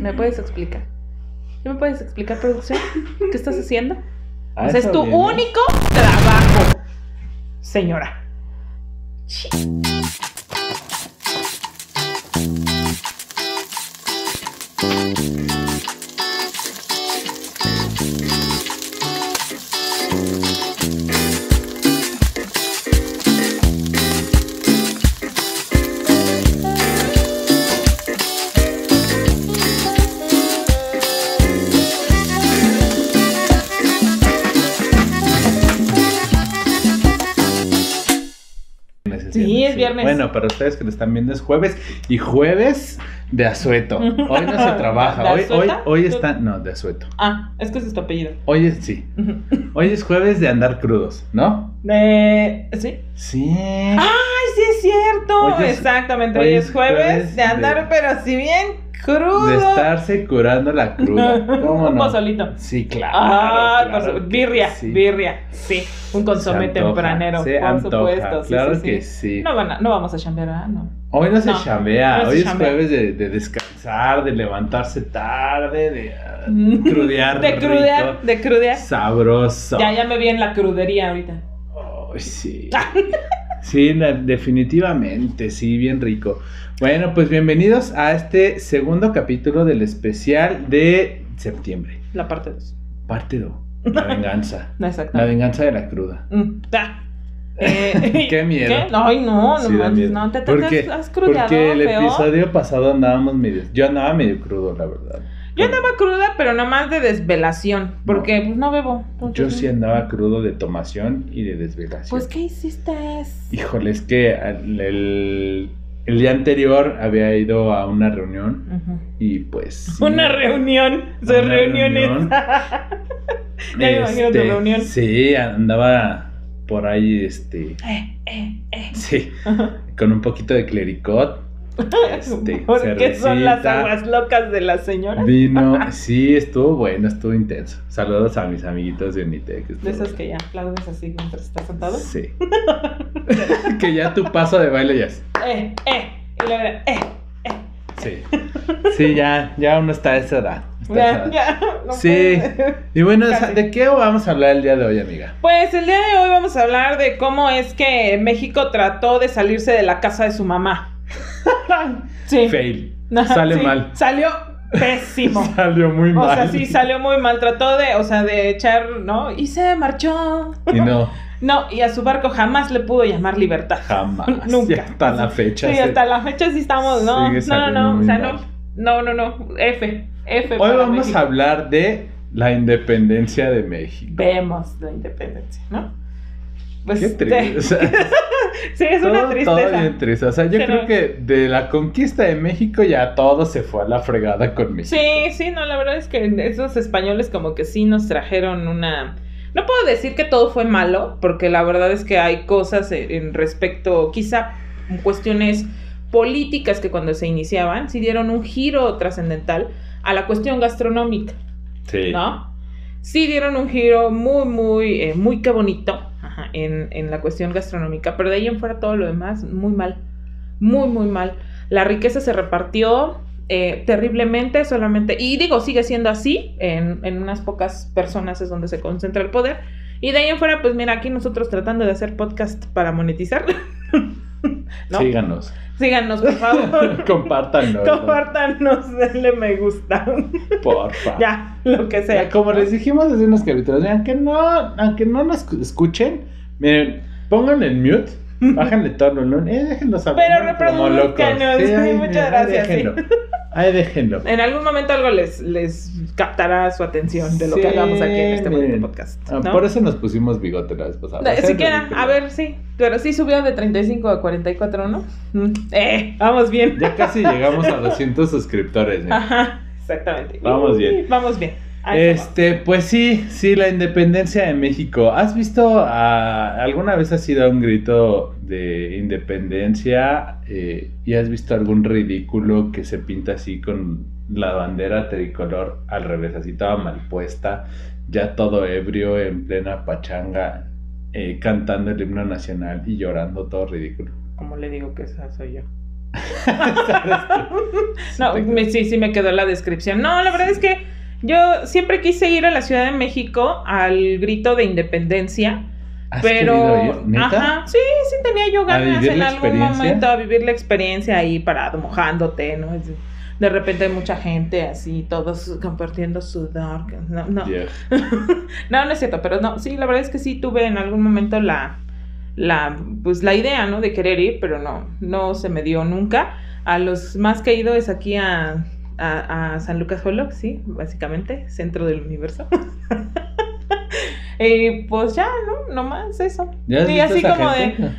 ¿Me puedes explicar? ¿Sí me puedes explicar, producción? ¿Qué estás haciendo? Ah, O sea, es eso tu viene. único trabajo, señora. Sí, es viernes. Bueno, para ustedes que lo están viendo es jueves. Y jueves de asueto. Hoy no se trabaja. ¿De Hoy asueta? está. No, de asueto. Ah, es que ese es tu apellido. Hoy es, sí. Hoy es jueves de andar crudos, ¿no? ¿Sí? Sí. ¡Ay, sí es cierto! Exactamente, hoy es jueves de andar, pero si bien crudo. De estarse curando la cruda. ¿Cómo Un no? pozolito. Sí, claro. Ah, claro que birria, sí. birria, sí. Un consomé Se antoja, tempranero, se por antoja, supuesto. Sí, claro sí, que sí. No vamos a chambear, ¿verdad? No. Hoy no se No, chambea, no se hoy es chambea. jueves de descansar, de levantarse tarde, de crudear rico, De crudear. sabroso. Ya me vi en la crudería ahorita. Ay, sí. Sí, definitivamente, sí, bien rico. Bueno, pues bienvenidos a este segundo capítulo del especial de septiembre. La parte 2. Parte 2. La venganza. Exacto. La venganza de la cruda. Qué miedo. ¿Qué? Ay, no Sí, da manches, miedo. no, te Porque- has crudeado Porque el feo. episodio pasado andábamos medio... Yo andaba medio crudo, la verdad. Yo andaba cruda, pero nomás de desvelación, porque pues no bebo. Yo entonces, sí andaba crudo de tomación y de desvelación. Pues, ¿qué hiciste? Híjole, es que el día anterior había ido a una reunión Ujú. y pues... sí, Una reunión, Una reuniones. reunión. Ya me imagino tu reunión. Sí, andaba por ahí, sí, con un poquito de clericot. ¿Por qué son las cervecita, aguas locas de la señora? Vino, sí, estuvo bueno, estuvo intenso. Saludos a mis amiguitos de Unitec. De esas que ya aplaudes así mientras estás sentado. Sí. Que ya tu paso de baile ya es. Y luego, Sí. Sí, ya uno está a esa edad. ya, no Sí. puede ser. Y bueno, Casi. ¿de qué vamos a hablar el día de hoy, amiga? Pues el día de hoy vamos a hablar de cómo es que México trató de salirse de la casa de su mamá. Sí. Fail. Ajá, Sale sí. mal. Salió pésimo. Salió muy mal. O sea, sí, salió muy mal. Trató de echar, ¿no? Y se marchó. Y no, No, y a su barco jamás le pudo llamar libertad. jamás. Nunca. Y hasta la fecha. Sí, hasta la fecha sí estamos, ¿no? Sigue saliendo No, muy o sea, mal. no. F Hoy para vamos México. a hablar de la independencia de México. Vemos la independencia, ¿no? Pues, Qué triste. O sea, sí, es una todo tristeza. bien triste. O sea, yo Sí, creo no. que de la conquista de México ya todo se fue a la fregada con México. Sí, no, la verdad es que esos españoles como que sí nos trajeron una... No puedo decir que todo fue malo, porque la verdad es que hay cosas en respecto, quizá cuestiones políticas que cuando se iniciaban, sí dieron un giro trascendental a la cuestión gastronómica, Sí. ¿no? Sí dieron un giro muy qué bonito, ajá, en la cuestión gastronómica, pero de ahí en fuera todo lo demás, muy mal, muy mal. La riqueza se repartió terriblemente solamente, y digo, sigue siendo así, en unas pocas personas es donde se concentra el poder, y de ahí en fuera, pues mira, aquí nosotros tratando de hacer podcast para monetizar, ¿no? Síganos, por favor. Compártanlo. Compártanos, denle me gusta. Porfa. Ya, lo que sea. Ya, como les dijimos hace unos capítulos, aunque no nos escuchen, miren, pónganle en mute, bájenle todo el volumen, déjenlos hablar. Pero reproduzcanos, sí, muchas gracias. Déjenlo. Sí. Ahí déjenlo. En algún momento algo les captará su atención de lo que Sí, hagamos aquí en este bonito miren. podcast, ¿no? Por eso nos pusimos bigote la vez pasada. Siquiera, a ver, sí. Pero sí subió de 35 a 44, ¿no? Vamos bien. Ya casi llegamos a 200 suscriptores. ¿Eh? Ajá, exactamente. Vamos bien. Vamos bien. Ahí estamos. Pues sí, la independencia de México. ¿Has visto alguna vez has ido a un grito de independencia y has visto algún ridículo que se pinta así con la bandera tricolor al revés, así toda mal puesta, ya todo ebrio en plena pachanga, cantando el himno nacional y llorando todo ridículo? Como le digo que esa soy yo. No, sí me quedó la descripción. No, la verdad es que yo siempre quise ir a la Ciudad de México al grito de independencia. ¿Has pero, querido ir? ¿Neta? ajá, sí tenía yo ganas vivir en la algún experiencia? momento a vivir la experiencia ahí parado, mojándote, ¿no? De repente hay mucha gente así, todos compartiendo sudor. No, Yeah. no es cierto, pero no, sí, la verdad es que sí tuve en algún momento pues la idea, ¿no? De querer ir, pero no se me dio nunca. A los más que he ido es aquí a San Lucas Hollow, sí, básicamente, centro del universo. Pues ya, ¿no? Nomás eso. ¿Ya has Y visto así esa como gente?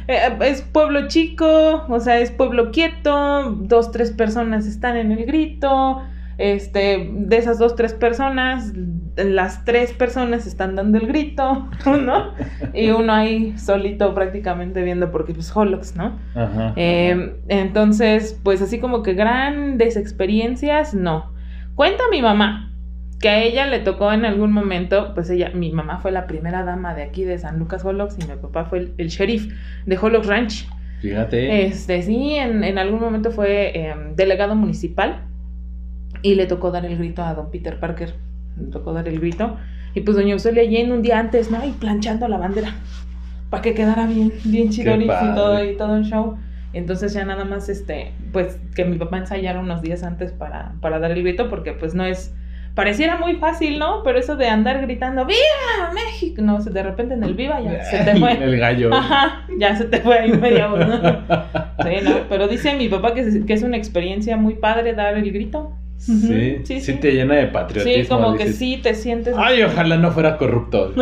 es pueblo chico, o sea, es pueblo quieto, 2, 3 personas están en el grito, de esas 2, 3 personas, las 3 personas están dando el grito, ¿no? Y uno ahí solito prácticamente viendo, porque pues Holox, ¿no? Ajá. Entonces, pues así como que grandes experiencias, no. Cuenta mi mamá que a ella le tocó en algún momento, pues mi mamá fue la primera dama de aquí de San Lucas Holox y mi papá fue el sheriff de Holox Ranch. Fíjate. Sí, en algún momento fue delegado municipal y le tocó dar el grito a don Peter Parker. Le tocó dar el grito. Y pues doña Auxilio allí en un día antes, ¿no? Y planchando la bandera para que quedara bien chidorito y todo un show. Entonces ya nada más, pues que mi papá ensayara unos días antes para dar el grito, porque pues no es... Pareciera muy fácil, ¿no? Pero eso de andar gritando ¡Viva México! No, de repente en el Viva ya se te fue. El gallo. Ajá, ya se te fue ahí media voz, ¿no? Sí, ¿no? Pero dice mi papá que es una experiencia muy padre dar el grito. Sí, sí te llena de patriotismo. Sí, como dices, que sí te sientes... Ay, ojalá no fuera corrupto.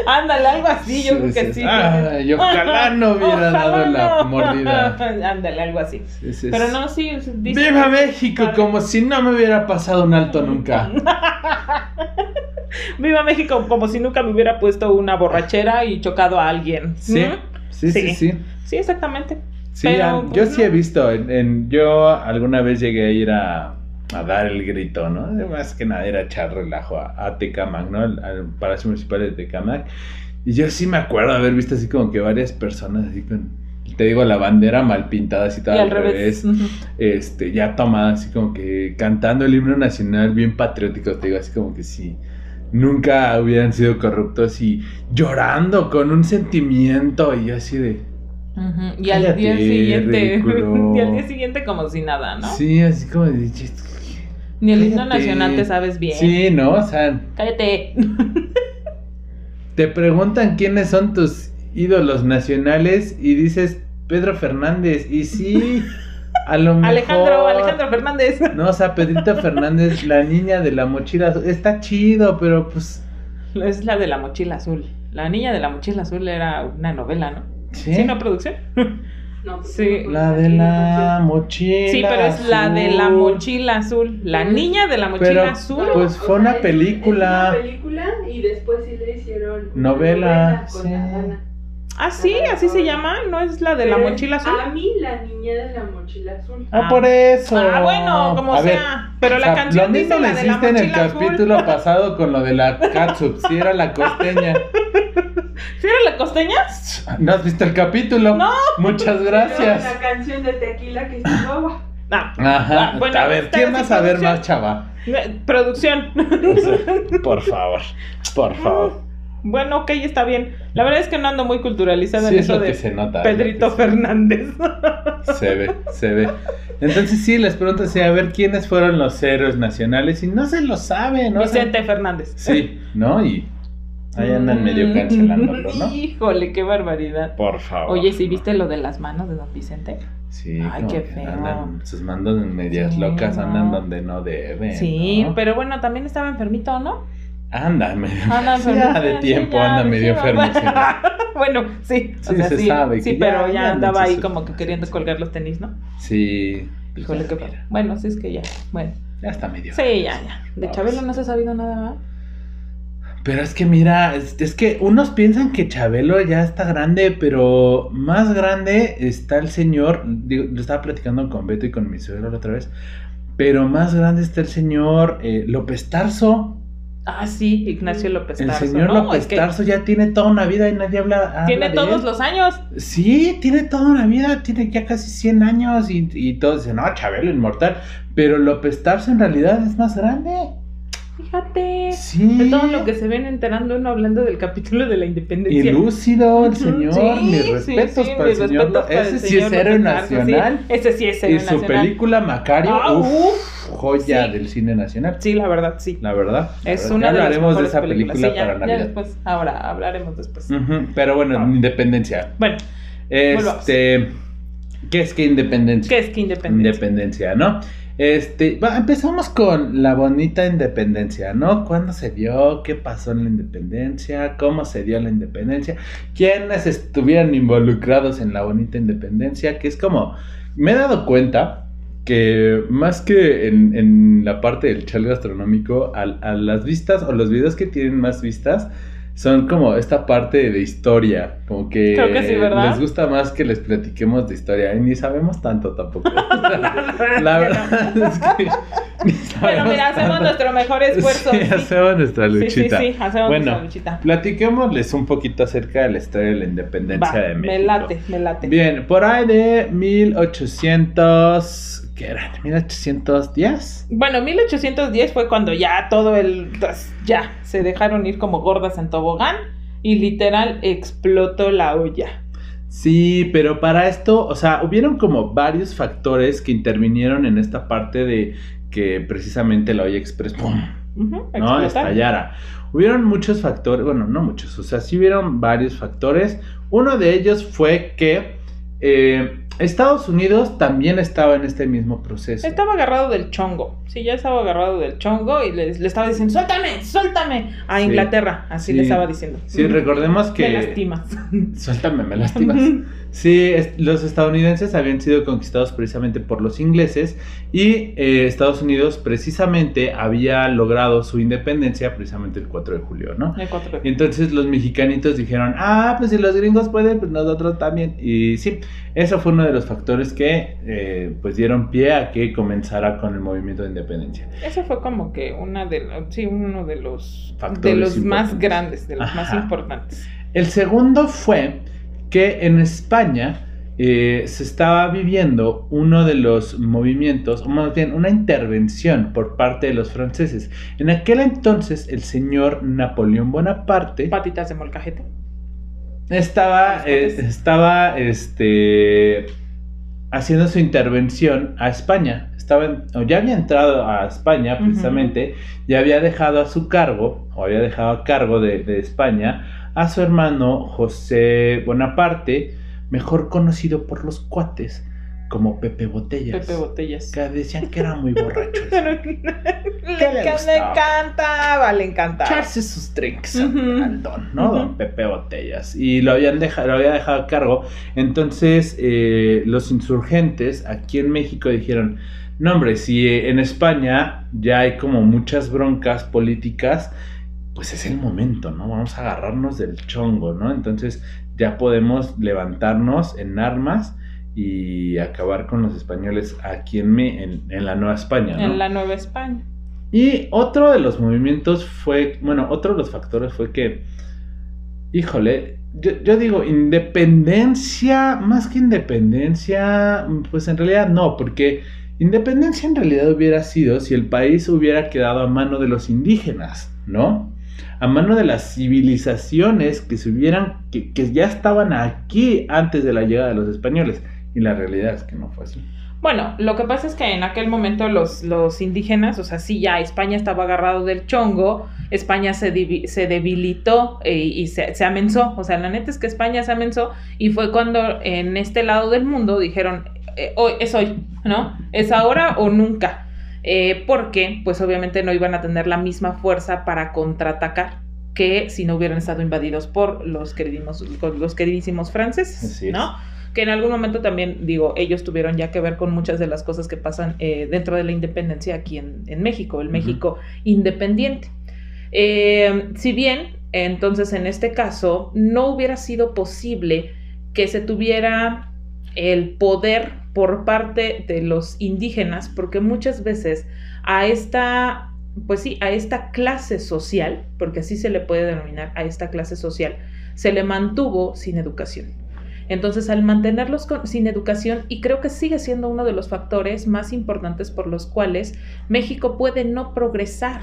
Ándale, algo así, yo creo que sí. Ay, ojalá no hubiera dado la mordida. Ándale, algo así. Sí. Pero no, sí. ¡Viva México! Padre. Como si no me hubiera pasado un alto nunca. ¡Viva México! Como si nunca me hubiera puesto una borrachera y chocado a alguien. Sí, sí. Sí, exactamente. Sí, pero, yo pues, sí he visto. Yo alguna vez llegué a ir a dar el grito, ¿no? Más que nada era echar relajo a Tecámac, ¿no? Al Palacio Municipal de Tecámac. Y yo sí me acuerdo haber visto así como que varias personas así con, te digo, la bandera mal pintada así toda al revés. Ya tomada así como que cantando el himno nacional bien patriótico, te digo, así como que sí. Nunca hubieran sido corruptos y llorando con un sentimiento y yo así de... Y al día siguiente y al día siguiente como si nada, ¿no? Sí, así como de... Ni el himno nacional te sabes bien. Sí, ¿no? O sea... ¡Cállate! Te preguntan quiénes son tus ídolos nacionales y dices Pedro Fernández. Y sí, a lo mejor... Alejandro Fernández. No, o sea, Pedrito Fernández, la niña de la mochila azul. Está chido, pero pues... Es la de la mochila azul. La niña de la mochila azul era una novela, ¿no? ¿Sí? ¿No, producción? No, sí. La de la mochila. Sí, pero es azul. La de la mochila azul. La niña de la mochila azul. Pues fue una película. Es una película y después sí le hicieron novela con sí. la Dana. Ah, sí, así se llama. ¿No es la de la mochila azul? A mí, la niña de la mochila azul. Por eso. Bueno, como a sea. Ver, pero la canción lo mismo dice le la de la hiciste en el mochila azul. capítulo pasado con lo de la catsup. Si era la costeña. ¿Sí era la costeña? ¿No has visto el capítulo? No. Muchas gracias. La canción de Tequila que es nueva. Ajá. Bueno, a ver, ¿quién va a saber más, chava? Producción. O sea, por favor. Bueno, ok, está bien. La verdad es que no ando muy culturalizada Sí, en es eso lo que de se nota. Pedrito Fernández. Se ve. Entonces sí, les pregunto así, a ver, ¿quiénes fueron los héroes nacionales? Y no se lo saben, ¿no? Vicente Fernández. Sí, ¿no? Y ahí andan medio cancelándolo, ¿no? Híjole, qué barbaridad. Por favor. Oye, ¿sí viste lo de las manos de don Vicente? Sí, ay, qué feo. Andan, sus mandos medias locas andan donde no deben. Sí, ¿no? pero bueno, también estaba enfermito, ¿no? Anda medio enfermito. Ya de tiempo anda medio enfermo. Bueno, sí. Sí, se sabe. Sí, pero ya andaba ahí como que queriendo colgar los tenis, ¿no? Sí. Híjole, qué padre. Bueno, sí, es que ya. Bueno. Ya está medio. Sí, ya. De Chabelo no se ha sabido nada más. Pero es que mira, es que unos piensan que Chabelo ya está grande, pero más grande está el señor, digo, lo estaba platicando con Beto y con mi suegro la otra vez, pero más grande está el señor López Tarso. Ah, sí, Ignacio López El Tarso. señor ¿no? López Es que Tarso ya tiene toda una vida y nadie habla tiene de todos él. los años. Sí, tiene toda una vida, tiene ya casi 100 años y todos dicen, no, Chabelo, inmortal. Pero López Tarso en realidad es más grande. Fíjate. Sí. De todo lo que se ven enterando uno hablando del capítulo de la Y independencia. lúcido el Ujú, señor, sí, mis sí, respetos sí, para el mis señor. respetos para Ese el sí señor es héroe López Tarso, nacional. sí. Ese sí es héroe Y su nacional. película Macario, Ah, joya sí. del cine nacional. Sí, la verdad, sí. La verdad. Es verdad. una Ya de las hablaremos de mejores esa películas. película Sí, ya, para ya Navidad. después, ahora hablaremos después. Pero bueno, Ah. independencia. Bueno, ¿Qué es que independencia? ¿qué es que independencia? Independencia, ¿no? Empezamos con la bonita independencia, ¿no? ¿Cuándo se dio? ¿Qué pasó en la independencia? ¿Cómo se dio la independencia? ¿Quiénes estuvieron involucrados en la bonita independencia? Que es como, me he dado cuenta que más que en la parte del chal gastronómico, a las vistas o los videos que tienen más vistas son como esta parte de historia, como que Creo que sí, ¿verdad? les gusta más que les platiquemos de historia y ni sabemos tanto tampoco. La verdad es que ni Bueno, sabemos mira, hacemos tanto. nuestro mejor esfuerzo. Sí, Sí, hacemos nuestra luchita. sí, hacemos Bueno, nuestra luchita. platiquémosles un poquito acerca de la historia de la independencia Va, de México. me late. Bien, por ahí de 1800... ¿Qué era? ¿1810? Bueno, 1810 fue cuando ya todo ya se dejaron ir como gordas en tobogán y literal explotó la olla. Sí, pero para esto, o sea, hubieron como varios factores que intervinieron en esta parte de que precisamente la olla express, ¡pum!, ¿no? Explotaron. Estallara. Hubieron muchos factores, bueno, no muchos, o sea, sí hubieron varios factores. Uno de ellos fue que Estados Unidos también estaba en este mismo proceso. Estaba agarrado del chongo. Sí, ya estaba agarrado del chongo y le estaba diciendo, suéltame a Sí. Inglaterra. Así Sí. le estaba diciendo. Sí, recordemos que... Me lastimas. Suéltame, me lastimas. Sí, los estadounidenses habían sido conquistados precisamente por los ingleses y Estados Unidos precisamente había logrado su independencia precisamente el 4 de julio, ¿no? El 4 de- Y entonces los mexicanitos dijeron, pues si los gringos pueden, pues nosotros también. Y sí, eso fue uno de los factores que pues dieron pie a que comenzara con el movimiento de independencia. Eso fue como que uno de los Factores más importantes. grandes, de los más Ajá. importantes. El segundo fue que en España se estaba viviendo uno de los movimientos, o más bien una intervención por parte de los franceses. En aquel entonces el señor Napoleón Bonaparte Patitas de molcajete. estaba haciendo su intervención a España. Ya había entrado a España precisamente, y había dejado a su cargo, o había dejado a cargo de España, a su hermano José Bonaparte, mejor conocido por los cuates como Pepe Botellas. Pepe Botellas. Que decían que era muy borracho. le le gustaba? le encantaba. Echarse sus drinks Ujú. al don, ¿no? Ujú. Don Pepe Botellas. Y lo había dejado a cargo. Entonces, los insurgentes aquí en México dijeron, no hombre, si en España ya hay como muchas broncas políticas, pues es el momento, ¿no? Vamos a agarrarnos del chongo, ¿no? Entonces ya podemos levantarnos en armas y acabar con los españoles aquí en la Nueva España, ¿no? En la Nueva España. Y otro de los movimientos otro de los factores fue que, híjole, yo digo, independencia, más que independencia, pues en realidad no, porque independencia en realidad hubiera sido si el país hubiera quedado a mano de los indígenas, ¿no? A mano de las civilizaciones que ya estaban aquí antes de la llegada de los españoles. Y la realidad es que no fue así. Bueno, lo que pasa es que en aquel momento los indígenas, o sea, sí, ya España estaba agarrado del chongo, España se debilitó y se amenzó, o sea, la neta es que España se amenzó y fue cuando en este lado del mundo dijeron, es hoy, ¿no? Es ahora o nunca, porque pues obviamente no iban a tener la misma fuerza para contraatacar que si no hubieran estado invadidos por los queridísimos franceses, Así es. ¿no? Que en algún momento también, digo, ellos tuvieron ya que ver con muchas de las cosas que pasan dentro de la independencia aquí en México, el México independiente. Si bien, entonces en este caso, no hubiera sido posible que se tuviera el poder por parte de los indígenas, porque muchas veces a esta pues sí, a esta clase social, porque así se le puede denominar a esta clase social, se le mantuvo sin educación. Entonces, al mantenerlos sin educación, y creo que sigue siendo uno de los factores más importantes por los cuales México puede no progresar,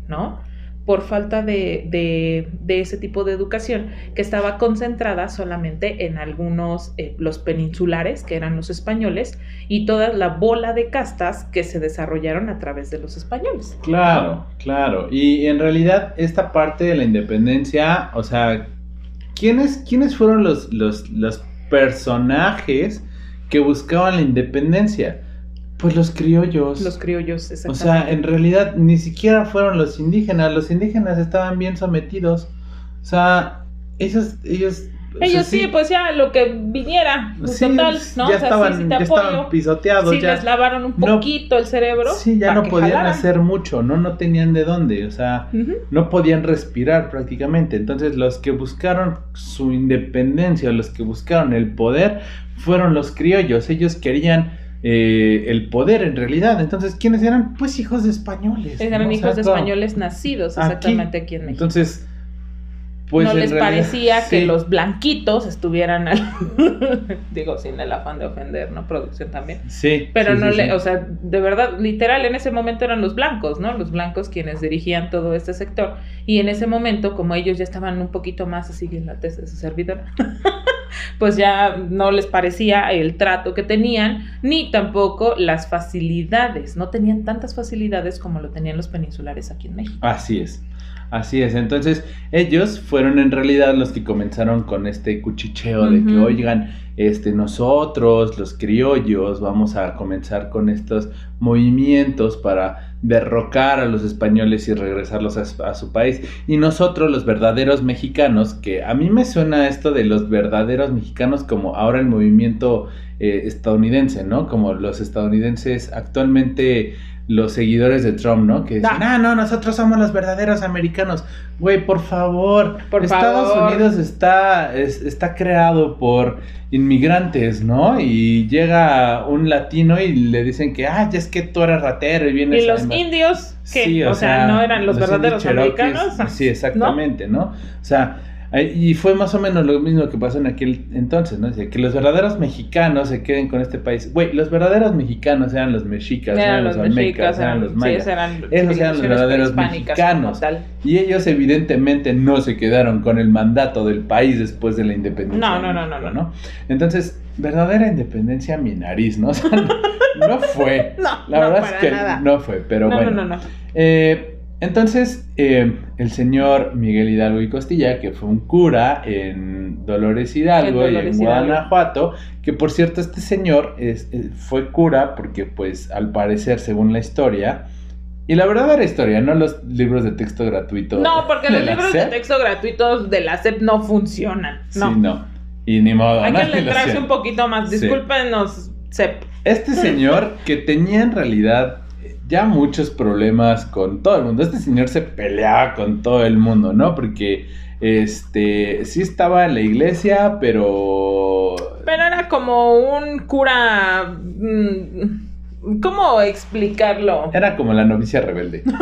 ¿no? Por falta de ese tipo de educación, que estaba concentrada solamente en algunos, los peninsulares, que eran los españoles, y toda la bola de castas que se desarrollaron a través de los españoles. Claro, claro. Y en realidad esta parte de la independencia, o sea, ¿quiénes fueron los personajes que buscaban la independencia? Pues los criollos. Los criollos, exactamente. O sea, en realidad ni siquiera fueron los indígenas estaban bien sometidos. O sea, ellos sí, pues ya lo que viniera, sí, total, ¿no? Ya, o sea, estaban, sí te ya apoyo. estaban pisoteados. Sí, ya les lavaron un poquito el cerebro. Sí, ya no podían jalaran. hacer mucho, no tenían de dónde, o sea, no podían respirar prácticamente. Entonces los que buscaron su independencia, los que buscaron el poder, fueron los criollos. Ellos querían el poder en realidad. Entonces, ¿quiénes eran? Pues hijos de españoles. Eran hijos de españoles nacidos exactamente aquí en México. Entonces, pues no les parecía sí, que los blanquitos estuvieran digo, sin el afán de ofender, ¿no? Producción también. Sí. Pero sí, no sí, le, sí. o sea, de verdad, literal, en ese momento eran los blancos, ¿no? Los blancos quienes dirigían todo este sector. Y en ese momento, como ellos ya estaban un poquito más así en la tesis de su servidor, pues ya no les parecía el trato que tenían, ni tampoco las facilidades. No tenían tantas facilidades como lo tenían los peninsulares aquí en México. Así es. Así es, entonces ellos fueron en realidad los que comenzaron con este cuchicheo de que, oigan, nosotros, los criollos, vamos a comenzar con estos movimientos para derrocar a los españoles y regresarlos a su país. Y nosotros, los verdaderos mexicanos, que a mí me suena esto de los verdaderos mexicanos como ahora el movimiento estadounidense, ¿no? Como los estadounidenses actualmente... Los seguidores de Trump, ¿no? Que dicen, no, nosotros somos los verdaderos americanos. Güey, por favor. Estados Unidos está creado por inmigrantes, ¿no? Y llega un latino y le dicen que, ya es que tú eres ratero y vienes... Y los indios, que, sí, o sea, no eran los verdaderos americanos. Sí, exactamente, ¿no? O sea... Y fue más o menos lo mismo que pasó en aquel entonces, ¿no? Que los verdaderos mexicanos se queden con este país. Güey, los verdaderos mexicanos eran los mexicas, eran los olmecas, eran los mayas. Sí, esos eran los verdaderos mexicanos. Y ellos evidentemente no se quedaron con el mandato del país después de la independencia. No. Entonces, verdadera independencia, mi nariz, ¿no? O sea, no fue. La verdad es que nada. No fue, pero bueno. No. Entonces, el señor Miguel Hidalgo y Costilla, que fue un cura en Dolores Hidalgo y en Guanajuato, que por cierto este señor fue cura porque pues al parecer, según la historia, y la verdadera historia, no los libros de texto gratuitos. No, porque los libros de texto gratuitos de la SEP no funcionan. No. Sí, no. Y ni modo. Hay que adentrarse un poquito más. Discúlpenos, SEP. Este señor que tenía en realidad... ya muchos problemas con todo el mundo. Este señor se peleaba con todo el mundo, ¿no? Porque, sí estaba en la iglesia, pero era como un cura... ¿Cómo explicarlo? Era como la novicia rebelde. sí,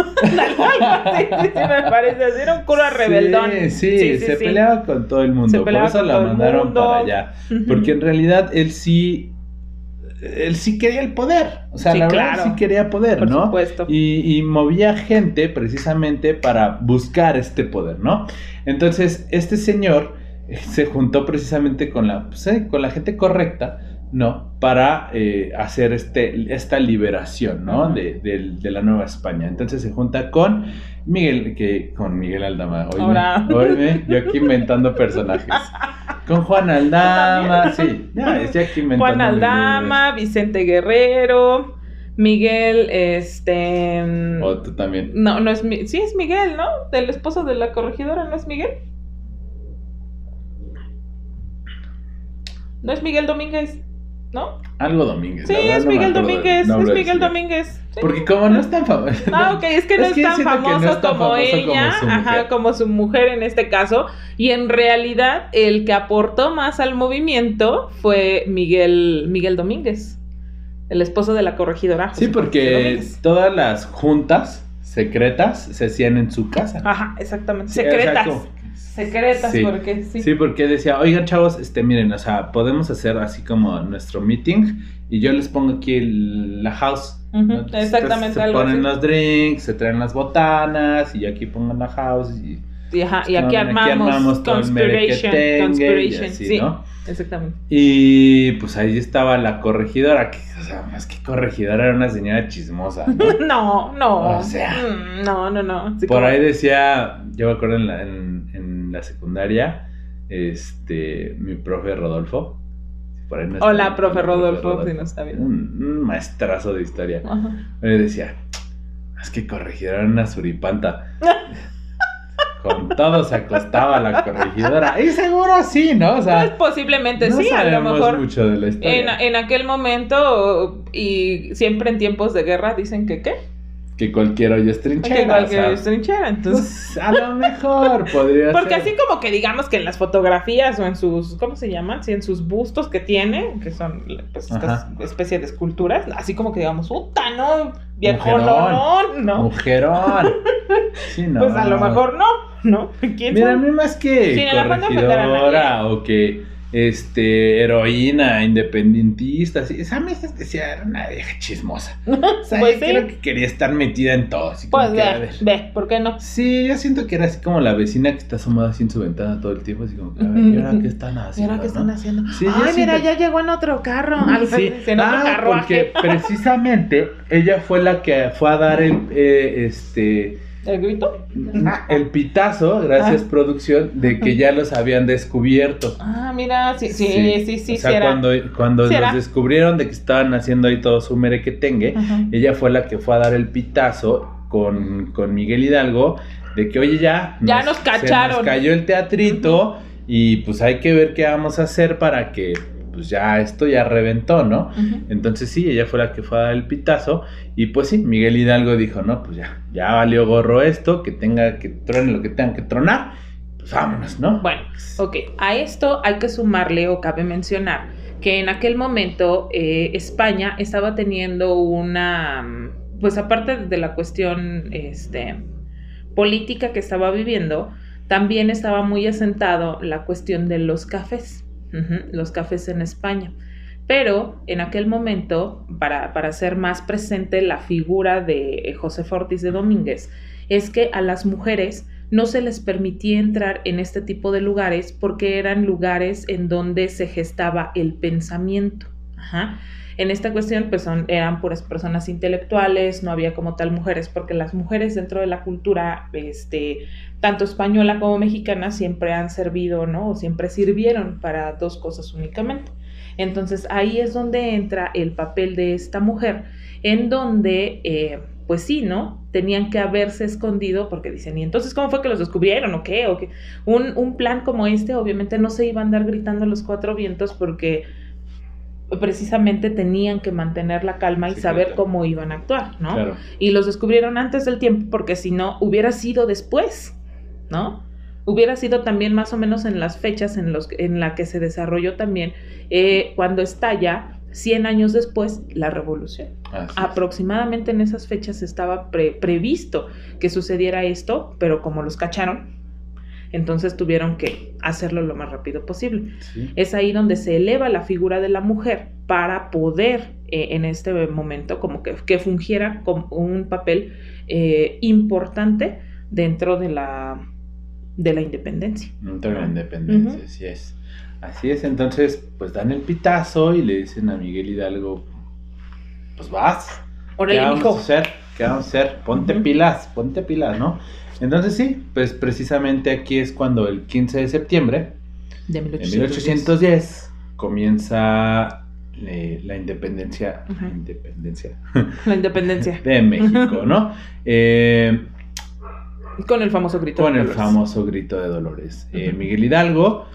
me parece. Era un cura rebeldón. Sí, se peleaba con todo el mundo. Por eso la mandaron para allá. Porque en realidad él sí quería el poder, o sea, la verdad sí quería poder, por ¿no? Supuesto. Y movía gente precisamente para buscar este poder, ¿no? Entonces, este señor se juntó precisamente con la gente correcta, ¿no? Para hacer esta liberación, ¿no? De la Nueva España. Entonces se junta con Miguel Aldama. Oíme, yo aquí inventando personajes. Con Juan Aldama, sí, ya estoy aquí inventando. Juan Aldama, Vicente Guerrero, Miguel, O tú también. No es sí es Miguel, ¿no? Del esposo de la corregidora, ¿no es Miguel? ¿No es Miguel Domínguez? ¿No? Algo Domínguez. Sí, es Miguel Domínguez. Es Miguel Domínguez. Sí. Porque como no es tan famoso. Ok, es que no es tan famoso como ella, como su mujer en este caso. Y en realidad, el que aportó más al movimiento fue Miguel Domínguez, el esposo de la corregidora. Sí, porque todas las juntas secretas se hacían en su casa. Ajá, exactamente. Sí, Secretas. o sea, como- Secretas, Sí. porque sí. Sí, porque decía, oigan chavos, miren, o sea, podemos hacer así como nuestro meeting y yo les pongo aquí la house. Ujú, ¿no? Entonces, exactamente, se algo ponen así. los drinks, se traen las botanas y aquí pongan la house y Y, ajá, y aquí Aquí armamos armamos todo el merequetengue y así, sí, ¿no? exactamente. Y pues ahí estaba la corregidora, que, o sea, más que corregidora, era una señora chismosa, ¿no? No. O sea. No. Así Por como- ahí decía, yo me acuerdo en la secundaria, mi profe Rodolfo. Por ahí no está, Hola, profe Rodolfo, si no está bien. un maestrazo de historia. Ajá. Me decía, es que corregidora era una suripanta. Con todo se acostaba la corregidora. Y seguro sí, ¿no? O Pues sea, posiblemente no sí, a lo sabemos mejor. mucho de la historia. En aquel momento, y siempre en tiempos de guerra, dicen que ¿qué? Que cualquier hoyo es trinchera. Que cualquier o sea, trinchera, entonces... pues, a lo mejor podría Porque ser. así como que digamos que en las fotografías o en sus, ¿cómo se llaman? Sí, en sus bustos que tiene, que son pues estas Ajá. especies de esculturas, así como que digamos, puta, ¿no? Viejo, Mujerón. no. Mujerón. Sí, no. Pues a lo mejor no. ¿Quién Mira, a sabe? mí más que Sin el afán de ofender a corregidora o que heroína, independentista, así, esa me decía, era una vieja chismosa. O sea, Pues yo sí. creo que quería estar metida en todo. Así como Pues que, a ver. ve, ¿por qué no? Sí, yo siento que era así como la vecina que está asomada así en su ventana todo el tiempo, así como que, a ver, ¿y ahora qué están haciendo? Mira qué están no? haciendo. Sí, yo Ay, mira, siento- ya llegó en otro carro. Al Sí, en otro carruaje. porque precisamente ella fue la que fue a dar ¿El grito? el pitazo, gracias Ah. producción, de que ya los habían descubierto. Ah, mira, sí, O sea, sí era. cuando Sí los era. descubrieron de que estaban haciendo ahí todo su merequetengue, Ajá. ella fue la que fue a dar el pitazo con Miguel Hidalgo, de que oye ya Nos cacharon. se nos cayó el teatrito y pues hay que ver qué vamos a hacer para que pues ya esto ya reventó, ¿no? Ujú. Entonces sí, ella fue la que fue a dar el pitazo y pues sí, Miguel Hidalgo dijo, no, pues ya valió gorro esto, que truene lo que tengan que tronar, pues vámonos, ¿no? Bueno, ok. A esto hay que sumarle o cabe mencionar que en aquel momento España estaba teniendo una, pues aparte de la cuestión política que estaba viviendo, también estaba muy asentado la cuestión de los cafés, los cafés en España. Pero en aquel momento, para hacer más presente la figura de Josefa Ortiz de Domínguez, es que a las mujeres no se les permitía entrar en este tipo de lugares porque eran lugares en donde se gestaba el pensamiento. Ajá. En esta cuestión, pues eran puras personas intelectuales, no había como tal mujeres, porque las mujeres dentro de la cultura, tanto española como mexicana, siempre han servido, ¿no? O siempre sirvieron para dos cosas únicamente. Entonces ahí es donde entra el papel de esta mujer, en donde, pues sí, ¿no? Tenían que haberse escondido, porque dicen, ¿y entonces cómo fue que los descubrieron o qué? ¿O qué? Un plan como este, obviamente no se iba a andar gritando a los cuatro vientos porque precisamente tenían que mantener la calma y Sí, saber claro. cómo iban a actuar, ¿no? Claro. Y los descubrieron antes del tiempo porque si no, hubiera sido después, ¿no? Hubiera sido también más o menos en las fechas en la que se desarrolló también cuando estalla 100 años después la revolución. Así es. Aproximadamente en esas fechas estaba previsto que sucediera esto, pero como los cacharon, entonces tuvieron que hacerlo lo más rápido posible. Sí. Es ahí donde se eleva la figura de la mujer para poder en este momento como que fungiera como un papel importante dentro de la independencia. Dentro de la independencia, Ujú. así es. Así es, entonces, pues dan el pitazo y le dicen a Miguel Hidalgo, pues vas. ¿Qué Órale, vamos mijo. a hacer? ¿Qué vamos a hacer? Ponte Ujú. pilas, ¿no? Entonces sí, pues precisamente aquí es cuando el 15 de septiembre De de 1810. 1810 comienza la independencia, Ujú. La independencia. de México, ¿no? Con el famoso grito. Con de el Dolores. famoso grito de Dolores. Ujú. Miguel Hidalgo,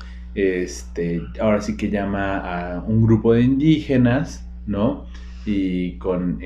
ahora sí que llama a un grupo de indígenas, ¿no? Y con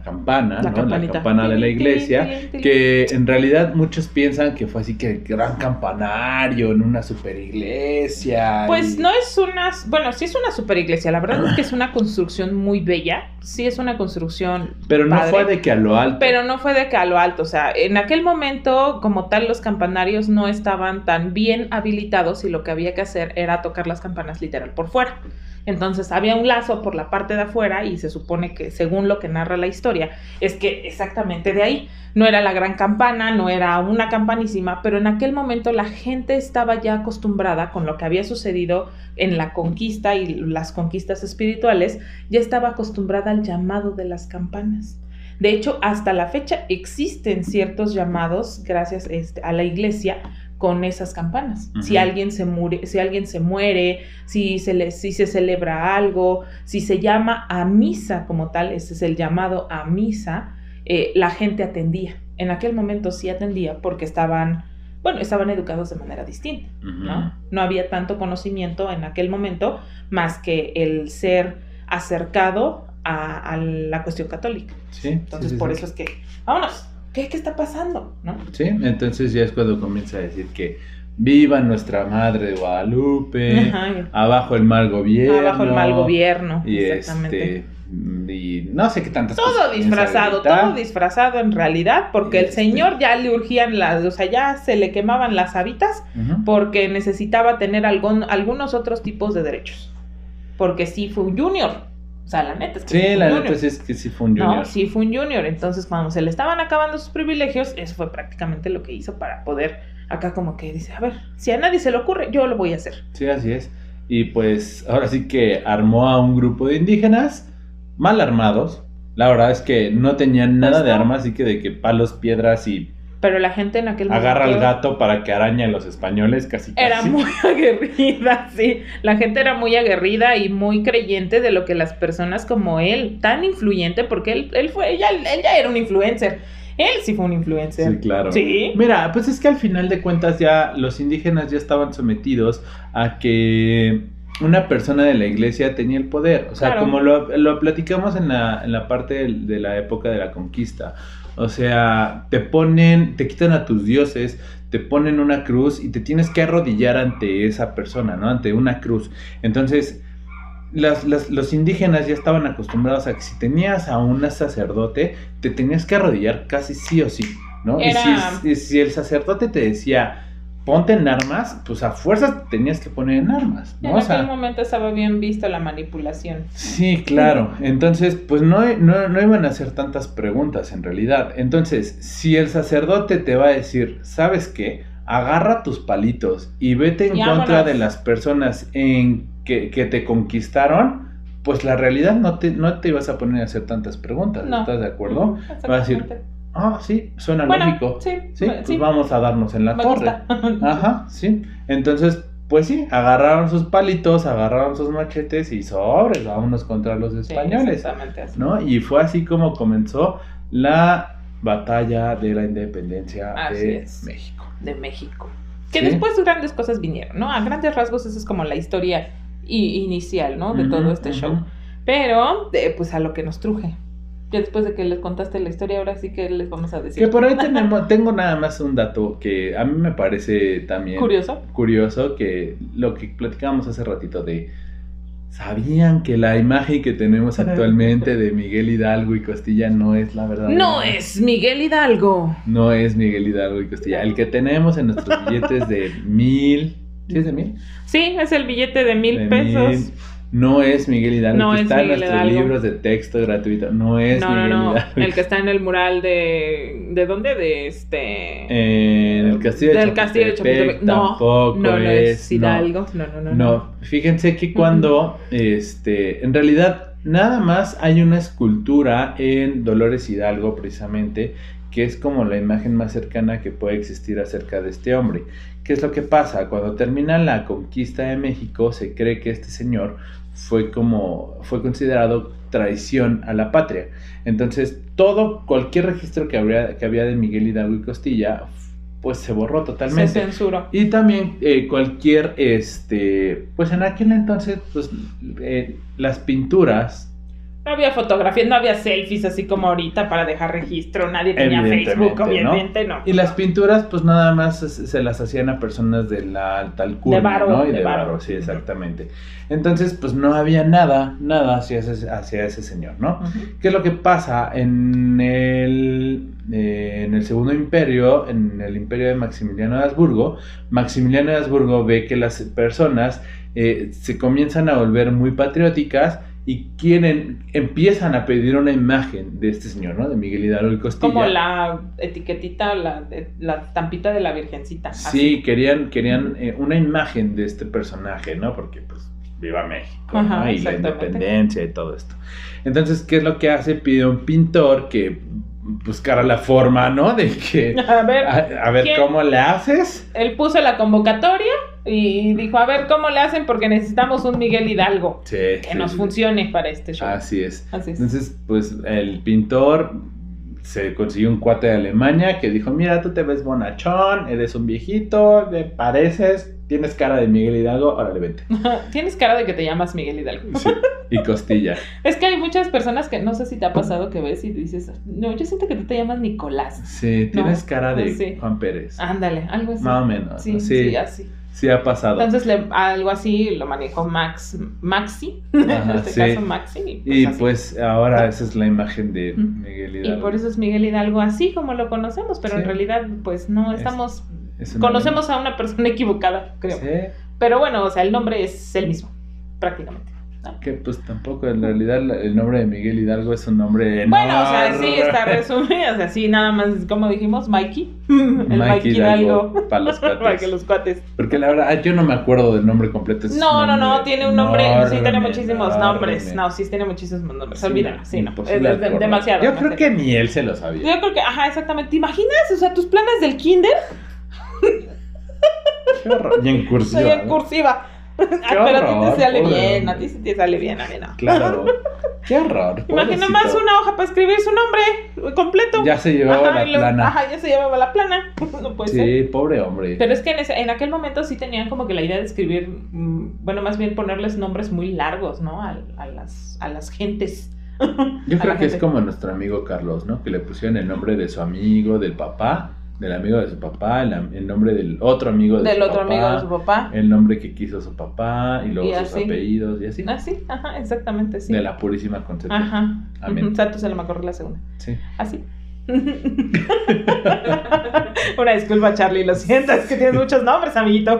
campana, La ¿no? campanita. La campana de la Tin, tin, iglesia, tin, tin. que en realidad muchos piensan que fue así que el gran campanario en una super iglesia. Pues no es una, bueno, sí es una super iglesia, la verdad es que es una construcción muy bella, sí es una construcción Pero no padre, fue de que a lo alto. pero no fue de que a lo alto, o sea, en aquel momento como tal los campanarios no estaban tan bien habilitados y lo que había que hacer era tocar las campanas literal por fuera. Entonces había un lazo por la parte de afuera y se supone que, según lo que narra la historia, es que exactamente de ahí. No era la gran campana, no era una campanísima, pero en aquel momento la gente estaba ya acostumbrada con lo que había sucedido en la conquista y las conquistas espirituales, ya estaba acostumbrada al llamado de las campanas. De hecho, hasta la fecha existen ciertos llamados gracias a la iglesia con esas campanas. Uh-huh. Si alguien se muere, si se celebra algo, si se llama a misa como tal, ese es el llamado a misa, la gente atendía. En aquel momento sí atendía porque estaban educados de manera distinta, ¿no? No había tanto conocimiento en aquel momento más que el ser acercado a la cuestión católica. Sí, entonces por eso es que, vámonos, ¿qué está pasando? ¿No? Sí, entonces ya es cuando comienza a decir que viva nuestra Madre de Guadalupe, Ajá. Abajo el mal gobierno. Abajo el mal gobierno, y exactamente. Y no sé qué tantas todo cosas. todo disfrazado en realidad, porque el señor ya le urgían ya se le quemaban las habitas, uh-huh, porque necesitaba tener algunos otros tipos de derechos, porque sí fue un junior. O sea, la neta es que sí, la neta es que sí fue un junior. No, sí fue un junior. Entonces, cuando se le estaban acabando sus privilegios, eso fue prácticamente lo que hizo para poder, acá como que dice, a ver, si a nadie se le ocurre, yo lo voy a hacer. Sí, así es. Y pues ahora sí que armó a un grupo de indígenas mal armados. La verdad es que no tenían nada de armas, así que de que palos, piedras y... Pero la gente en aquel momento... Agarra al gato para que arañe a los españoles, casi. Era muy aguerrida, sí. La gente era muy aguerrida y muy creyente de lo que las personas como él, tan influyente, porque él ya era un influencer. Él sí fue un influencer. Sí, claro. Sí. Mira, pues es que al final de cuentas ya los indígenas ya estaban sometidos a que una persona de la iglesia tenía el poder. O sea, claro, como lo platicamos en la parte de la época de la conquista. O sea, te quitan a tus dioses, te ponen una cruz y te tienes que arrodillar ante esa persona, ¿no? Ante una cruz. Entonces, los indígenas ya estaban acostumbrados a que si tenías a un sacerdote, te tenías que arrodillar casi sí o sí, ¿no? Y si el sacerdote te decía, ponte en armas, pues a fuerzas te tenías que poner en armas, ¿no? En aquel momento estaba bien vista la manipulación. Sí, claro. Entonces, pues no iban a hacer tantas preguntas en realidad. Entonces, si el sacerdote te va a decir, ¿sabes qué? Agarra tus palitos y vete en contra de las personas que te conquistaron, pues la realidad no te ibas a poner a hacer tantas preguntas. ¿No? ¿Estás de acuerdo? Vas a decir, sí, suena lógico. Sí, pues vamos a darnos en la torre. Ajá, sí. Entonces, pues sí, agarraron sus palitos, agarraron sus machetes y sobres, vámonos contra los españoles. Exactamente así. ¿No? Y fue así como comenzó la batalla de la independencia México. De México. Que después grandes cosas vinieron, ¿no? A grandes rasgos esa es como la historia inicial, ¿no? De todo este show. Pero, pues a lo que nos truje. Ya después de que les contaste la historia, ahora sí que les vamos a decir. Que por ahí tengo nada más un dato que a mí me parece también... Curioso, que lo que platicábamos hace ratito de... ¿Sabían que la imagen que tenemos actualmente de Miguel Hidalgo y Costilla no es la verdad? No es Miguel Hidalgo. No es Miguel Hidalgo y Costilla. El que tenemos en nuestros billetes de 1,000... ¿Sí es de 1,000? Sí, es el billete de 1,000 pesos. No es Miguel Hidalgo, no que es está Miguel en nuestros Hidalgo. Libros de texto gratuito. No es Miguel Hidalgo. El que está en el mural ¿de dónde? En el castillo de Chapultepec. No es Hidalgo. No. Fíjense que cuando, en realidad, nada más hay una escultura en Dolores Hidalgo, precisamente, que es como la imagen más cercana que puede existir acerca de este hombre. ¿Qué es lo que pasa? Cuando termina la conquista de México, se cree que este señor fue considerado traición a la patria. Entonces, cualquier registro que había de Miguel Hidalgo y Costilla, pues se borró totalmente. Se censuró. Y también pues en aquel entonces, pues las pinturas No había fotografías, no había selfies así como ahorita para dejar registro, nadie tenía Facebook, obviamente, ¿no? Y las pinturas, pues nada más se las hacían a personas de la alta alcurnia, De varo, ¿no? Y de de varo. varo, sí, exactamente. Entonces, pues no había nada hacia ese señor, ¿no? ¿Qué es lo que pasa? En el Segundo Imperio, en el imperio de Maximiliano de Habsburgo ve que las personas se comienzan a volver muy patrióticas y empiezan a pedir una imagen de este señor, ¿no? De Miguel Hidalgo y Costilla. Como la etiquetita, la estampita de la Virgencita. Sí, así. querían una imagen de este personaje, ¿no? Porque, pues, viva México, Ajá, ¿no? Y la exactamente. independencia y todo esto. Entonces, ¿qué es lo que hace? Pide un pintor que buscara la forma, ¿no? De que... A ver, A ver, ¿quién? ¿cómo le haces? Él puso la convocatoria y dijo, a ver, ¿cómo le hacen? Porque necesitamos un Miguel Hidalgo Sí, que nos funcione para este show. Así es. Así es. Entonces, pues, el pintor se consiguió un cuate de Alemania que dijo, mira, tú te ves bonachón, eres un viejito, me pareces, tienes cara de Miguel Hidalgo, órale, vente. Tienes cara de que te llamas Miguel Hidalgo. Sí, y Costilla. Es que hay muchas personas que no sé si te ha pasado que ves y dices, no, yo siento que tú te llamas Nicolás. Sí, tienes No, cara de sí. Juan Pérez. Ándale, algo así. Más o menos. Sí, ¿no? sí, así. Sí ha pasado. Entonces algo así lo manejó Maxi, Ajá, en este sí. caso Maxi. Y así. pues ahora esa es la imagen de Ujú. Miguel Hidalgo. Y por eso es Miguel Hidalgo así como lo conocemos, pero Sí. en realidad pues no estamos, Es una conocemos a una persona equivocada, creo. Sí, Pero bueno, o sea, el nombre es el mismo, prácticamente. ¿no? que pues tampoco en realidad el nombre de Miguel Hidalgo es un nombre Bueno, o sea, enorme. sí, está resumido, o sea, sí, nada más, como dijimos, Mikey, el Mikey Hidalgo, para los cuates. para que los cuates. Porque la verdad, yo no me acuerdo del nombre completo. Es No, un no, nombre tiene un nombre, sí tiene enorme, muchísimos enorme. nombres, no, sí tiene muchísimos nombres, Sí, olvídalo, sí, no, imposible es acordar. demasiado. Yo creo demasiado. que ni él se lo sabía. Yo creo que, ajá, exactamente, ¿te imaginas? O sea, tus planes del kinder, Qué horror. Y en cursiva. soy en cursiva. Pero a ti horror, te sale pobre bien, hombre. a ti sí te sale bien, a mí no. Claro. Qué horror. Imagina pobrecito. más una hoja para escribir su nombre completo. Ya se llevaba Ajá, la y luego- plana. Ajá, ya se llevaba la plana. No puede ser. Sí, pobre hombre. Pero es que en aquel momento sí tenían como que la idea de escribir, bueno, más bien ponerles nombres muy largos, ¿no? A las gentes. Yo a creo la que es gente. como nuestro amigo Carlos, ¿no? Que le pusieron el nombre de su amigo, del papá, del amigo de su papá, el nombre del otro amigo de Del su otro papá, amigo de su papá. el nombre que quiso su papá, y luego Y sus así. apellidos, y así. Ah, sí, ajá, exactamente, sí. De la purísima concepción. Ajá. Amén. Ujú, Santo se le me ocurrió la segunda. Sí. Así. Una disculpa, Charlie, lo siento, es que tienes muchos nombres, amiguito.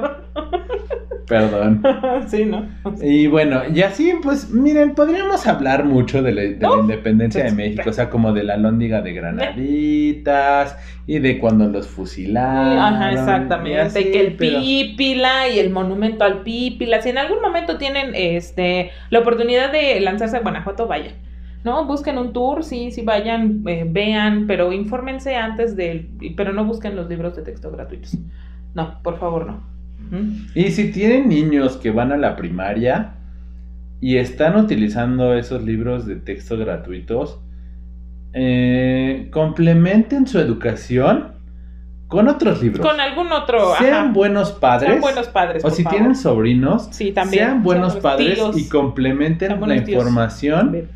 Perdón. Sí, ¿no? Y bueno, y así, pues, miren, podríamos hablar mucho de la independencia de México, o sea, como de la Alhóndiga de Granaditas, y de cuando los fusilaron. Ajá, exactamente. y así, que el pero- Pípila y el monumento al Pípila. Si en algún momento tienen la oportunidad de lanzarse a Guanajuato, vayan. ¿No? Busquen un tour, sí, vayan, vean, pero infórmense antes pero no busquen los libros de texto gratuitos. No, por favor, no. Ujú. Y si tienen niños que van a la primaria y están utilizando esos libros de texto gratuitos, complementen su educación con otros libros. Con algún otro. Sean ajá. buenos padres. Sean buenos padres. O por si favor. tienen sobrinos, Sí, también. sean buenos Sean padres tíos. y complementen Sean la buenos tíos. información También.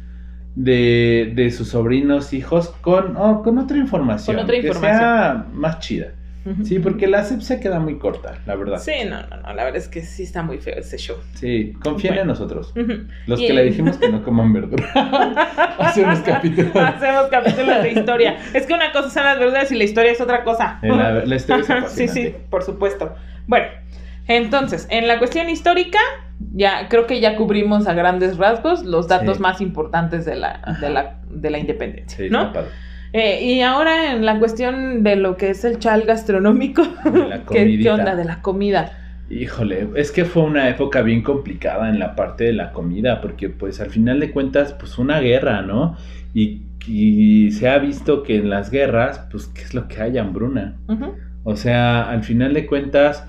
de sus sobrinos, hijos, con otra información. Con otra Que información. sea más chida. Ujú. Sí, porque la SEP se queda muy corta, la verdad. Sí, no, la verdad es que sí está muy feo ese show. Sí, confíen Bueno. en nosotros. Ujú. Los Y- que le dijimos que no coman verdura. Hace unos capítulos. Hacemos capítulos de historia. Es que una cosa son las verduras y la historia es otra cosa. La historia es Ajá, sí, apasionante. sí, por supuesto. Bueno, entonces, en la cuestión histórica, ya creo que ya cubrimos a grandes rasgos los datos Sí. más importantes de la Ajá. independencia, Sí, ¿no? está padre. Y ahora en la cuestión de lo que es el chal gastronómico, De la ¿qué comidita. onda de la comida? Híjole, es que fue una época bien complicada en la parte de la comida, porque pues al final de cuentas, pues una guerra, ¿no? Y se ha visto que en las guerras, pues, ¿qué es lo que hay? Hambruna. Ujú. O sea, al final de cuentas,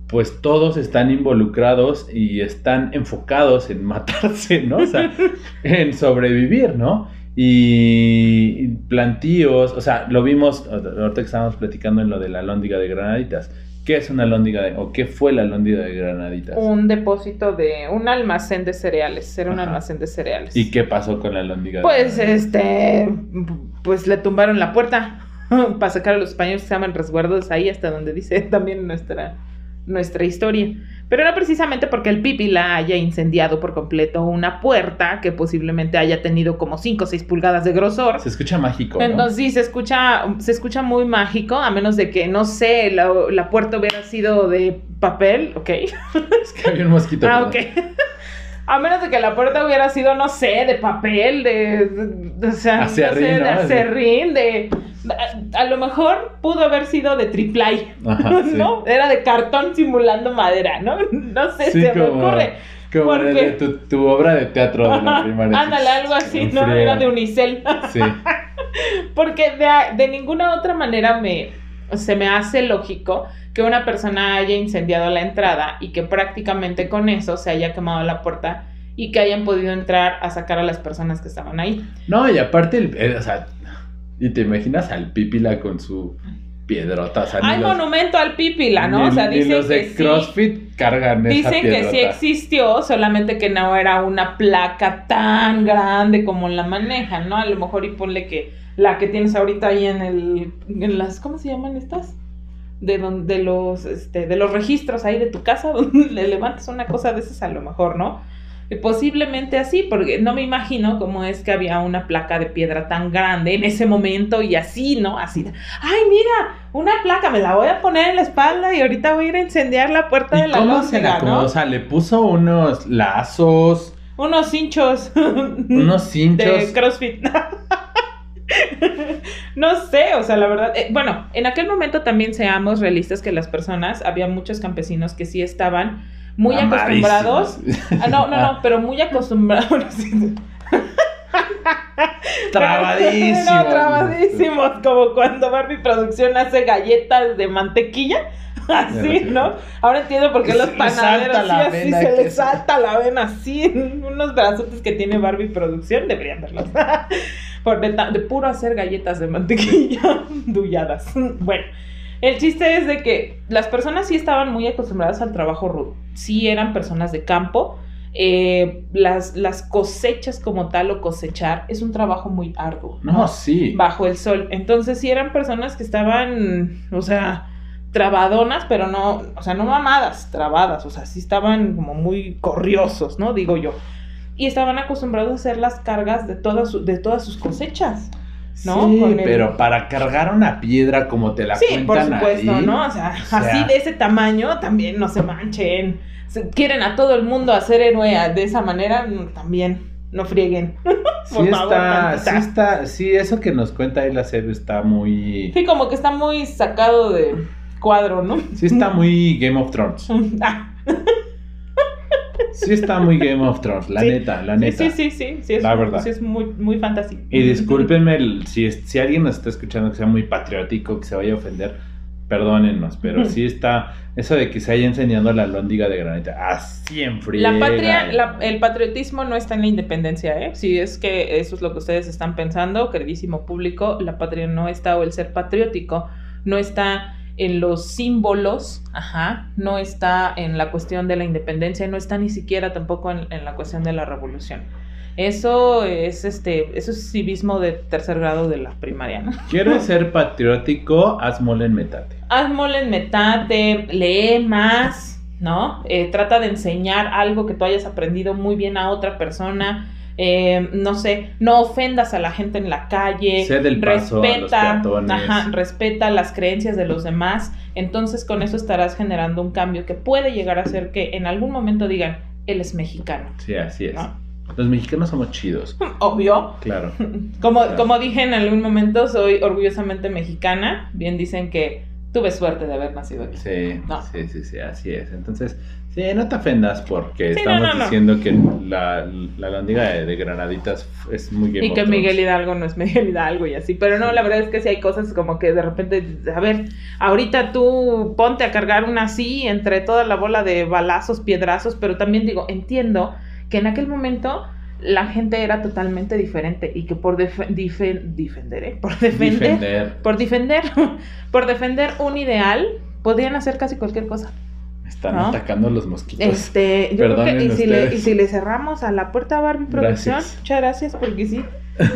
pues todos están involucrados y están enfocados en matarse, ¿no? O sea, en sobrevivir, ¿no? Y plantíos, o sea, lo vimos, ahorita que estábamos platicando en lo de la Alhóndiga de Granaditas, ¿Qué es una alhóndiga o qué fue la alhóndiga de Granaditas? Un depósito de un almacén de cereales. Era un Ajá. almacén de cereales. ¿Y qué pasó con la alhóndiga de Pues Granaditas? pues le tumbaron la puerta para sacar a los españoles que se llaman resguardos ahí, hasta donde dice también nuestra historia. Pero no precisamente porque el Pípila haya incendiado por completo una puerta que posiblemente haya tenido como 5 o 6 pulgadas de grosor. Se escucha mágico, ¿no? Entonces sí, se escucha muy mágico, a menos de que, no sé, la puerta hubiera sido de papel, ¿ok? Es que había un mosquito. Ah, perdón. ok. A menos de que la puerta hubiera sido, no sé, de papel, o sea, Acerrín, no sé, de ¿no? acerrín, a lo mejor pudo haber sido de triplay, Ajá, sí. ¿no? Era de cartón simulando madera, ¿no? No sé, Sí, se me ocurre. Como en porque- el de tu obra de teatro de la primaria. Ándale, algo así, En ¿no? friega. Era de unicel. Sí. Porque de ninguna otra manera se me hace lógico que una persona haya incendiado la entrada y que prácticamente con eso se haya quemado la puerta y que hayan podido entrar a sacar a las personas que estaban ahí. No, y aparte, o sea, y te imaginas al Pípila con su piedrota. O sea, Hay monumento al Pípila, ¿no? Ni, O sea, ni dicen los de que sí. CrossFit cargan esa Dicen que piedrota. sí existió, solamente que no era una placa tan grande como la manejan, ¿no? A lo mejor y ponle que la que tienes ahorita ahí en las, ¿cómo se llaman estas? De los registros ahí de tu casa, donde le levantas una cosa de esas a lo mejor, ¿no? Posiblemente así, porque no me imagino cómo es que había una placa de piedra tan grande en ese momento y así, ¿no? Así, ay, mira, una placa, me la voy a poner en la espalda y ahorita voy a ir a incendiar la puerta de ¿Y la cómo se la alhóndiga, acomodó? ¿no? O sea, le puso unos lazos, Unos hinchos unos cinchos. de CrossFit. No sé, o sea, la verdad, bueno, en aquel momento también seamos realistas que las personas, había muchos campesinos que sí estaban muy Mamadísimos. acostumbrados. No, pero muy acostumbrados. Trabadísimos. No, trabadísimos, como cuando Barbie Producción hace galletas de mantequilla. Así, ¿no? Ahora entiendo por qué Que los se le salta panaderos la sí, así vena, se que les se- salta la vena así. Unos brazotes que tiene Barbie Producción, deberían verlos. De puro hacer galletas de mantequilla dulladas. Bueno, el chiste es de que las personas sí estaban muy acostumbradas al trabajo rudo. Sí eran personas de campo. Las cosechas como tal o cosechar es un trabajo muy arduo, No, sí. bajo el sol. Entonces sí eran personas que estaban, o sea, trabadonas, pero no, o sea, no mamadas, trabadas, o sea, sí estaban como muy corriosos, ¿no? Digo yo. Y estaban acostumbrados a hacer las cargas de todas sus cosechas, ¿no? Sí, Con el- pero para cargar una piedra como te la Sí, por cuentan supuesto, ahí, ¿no? O sea, o sea, así de ese tamaño también no se manchen. Quieren a todo el mundo hacer héroe de esa manera, también no frieguen. Sí Por favor, tantita. sí, eso que nos cuenta ahí la serie está muy... Sí, como que está muy sacado de cuadro, ¿no? Sí está muy Game of Thrones. Ah, Sí está muy Game of Thrones, la Sí. neta. sí, es, La verdad. sí es muy, muy fantasy. Y discúlpenme si alguien nos está escuchando que sea muy patriótico, que se vaya a ofender, perdónennos, pero sí está eso de que se haya enseñado la alhóndiga de granita así en friega. La patria, el patriotismo no está en la independencia, ¿eh? Si es que eso es lo que ustedes están pensando, queridísimo público, la patria no está, o el ser patriótico no está en los símbolos, no está en la cuestión de la independencia, no está ni siquiera tampoco en la cuestión de la revolución. Eso es civismo de tercer grado de la primaria, ¿no? ¿Quieres ser patriótico? Haz mole en metate. Haz mole en metate, lee más, ¿no? Trata de enseñar algo que tú hayas aprendido muy bien a otra persona. No sé, no ofendas a la gente en la calle. Cede el paso a los peatones. Respeta las creencias de los demás. Entonces con eso estarás generando un cambio que puede llegar a ser que en algún momento digan, él es mexicano, Sí, así es. ¿no? Los mexicanos somos chidos, Obvio. claro. Como dije en algún momento, soy orgullosamente mexicana. Bien dicen que tuve suerte de haber nacido aquí. Sí, No. sí, así es. Entonces, sí, no te ofendas porque Sí, estamos no. diciendo que la alhóndiga de Granaditas es muy Game Y of que Thrones. Miguel Hidalgo no es Miguel Hidalgo y así. Pero no, la verdad es que sí hay cosas como que de repente, a ver, ahorita tú ponte a cargar una así entre toda la bola de balazos, piedrazos, pero también digo, entiendo que en aquel momento la gente era totalmente diferente y que por defender un ideal, podrían hacer casi cualquier cosa. Están ¿no? atacando los mosquitos. Yo creo que Perdonen y ustedes. si le cerramos a la puerta a Barbie Producción, Gracias. muchas gracias, porque sí,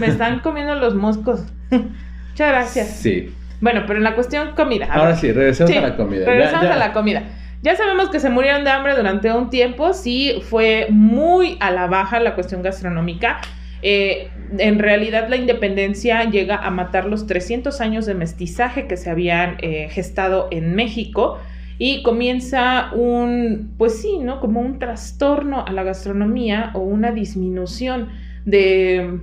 me están comiendo los moscos. Muchas gracias. Sí. Bueno, pero en la cuestión comida. a Ahora ver. sí, regresemos Sí, a la comida. Regresamos a la comida. Ya sabemos que se murieron de hambre durante un tiempo, sí, fue muy a la baja la cuestión gastronómica. En realidad la independencia llega a matar los 300 años de mestizaje que se habían gestado en México y comienza pues sí, ¿no? Como un trastorno a la gastronomía o una disminución de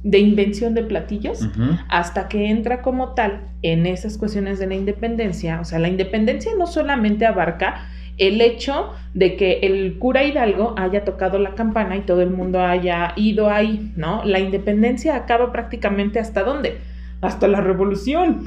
invención de platillos, Uh-huh. hasta que entra como tal en esas cuestiones de la independencia. O sea, la independencia no solamente abarca el hecho de que el cura Hidalgo haya tocado la campana y todo el mundo haya ido ahí, ¿no? La independencia acaba prácticamente ¿hasta dónde? Hasta la revolución,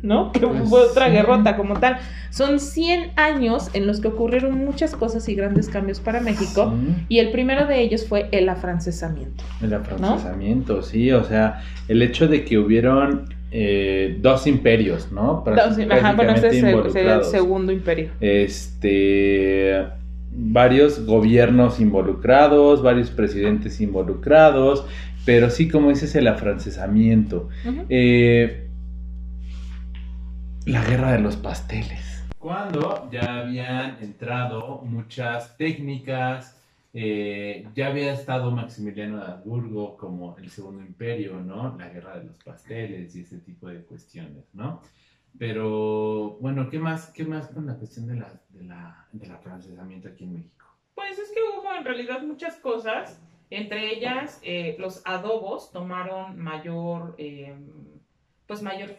¿no? Que Pues fue otra sí. guerrota como tal. Son 100 años en los que ocurrieron muchas cosas y grandes cambios para México, Sí. y el primero de ellos fue el afrancesamiento. El afrancesamiento, sí, o sea, el hecho de que hubieron dos imperios, ¿no? Ajá, bueno, ese sería el involucrados. segundo imperio. Varios gobiernos involucrados, varios presidentes involucrados, pero sí, como dices, el afrancesamiento. Uh-huh. La guerra de los pasteles. Cuando ya habían entrado muchas técnicas, ya había estado Maximiliano de Habsburgo como el Segundo Imperio, ¿no? La guerra de los pasteles y ese tipo de cuestiones, ¿no? Pero, bueno, ¿qué más con la cuestión del afrancesamiento aquí en México? Pues es que hubo en realidad muchas cosas, entre ellas los adobos tomaron mayor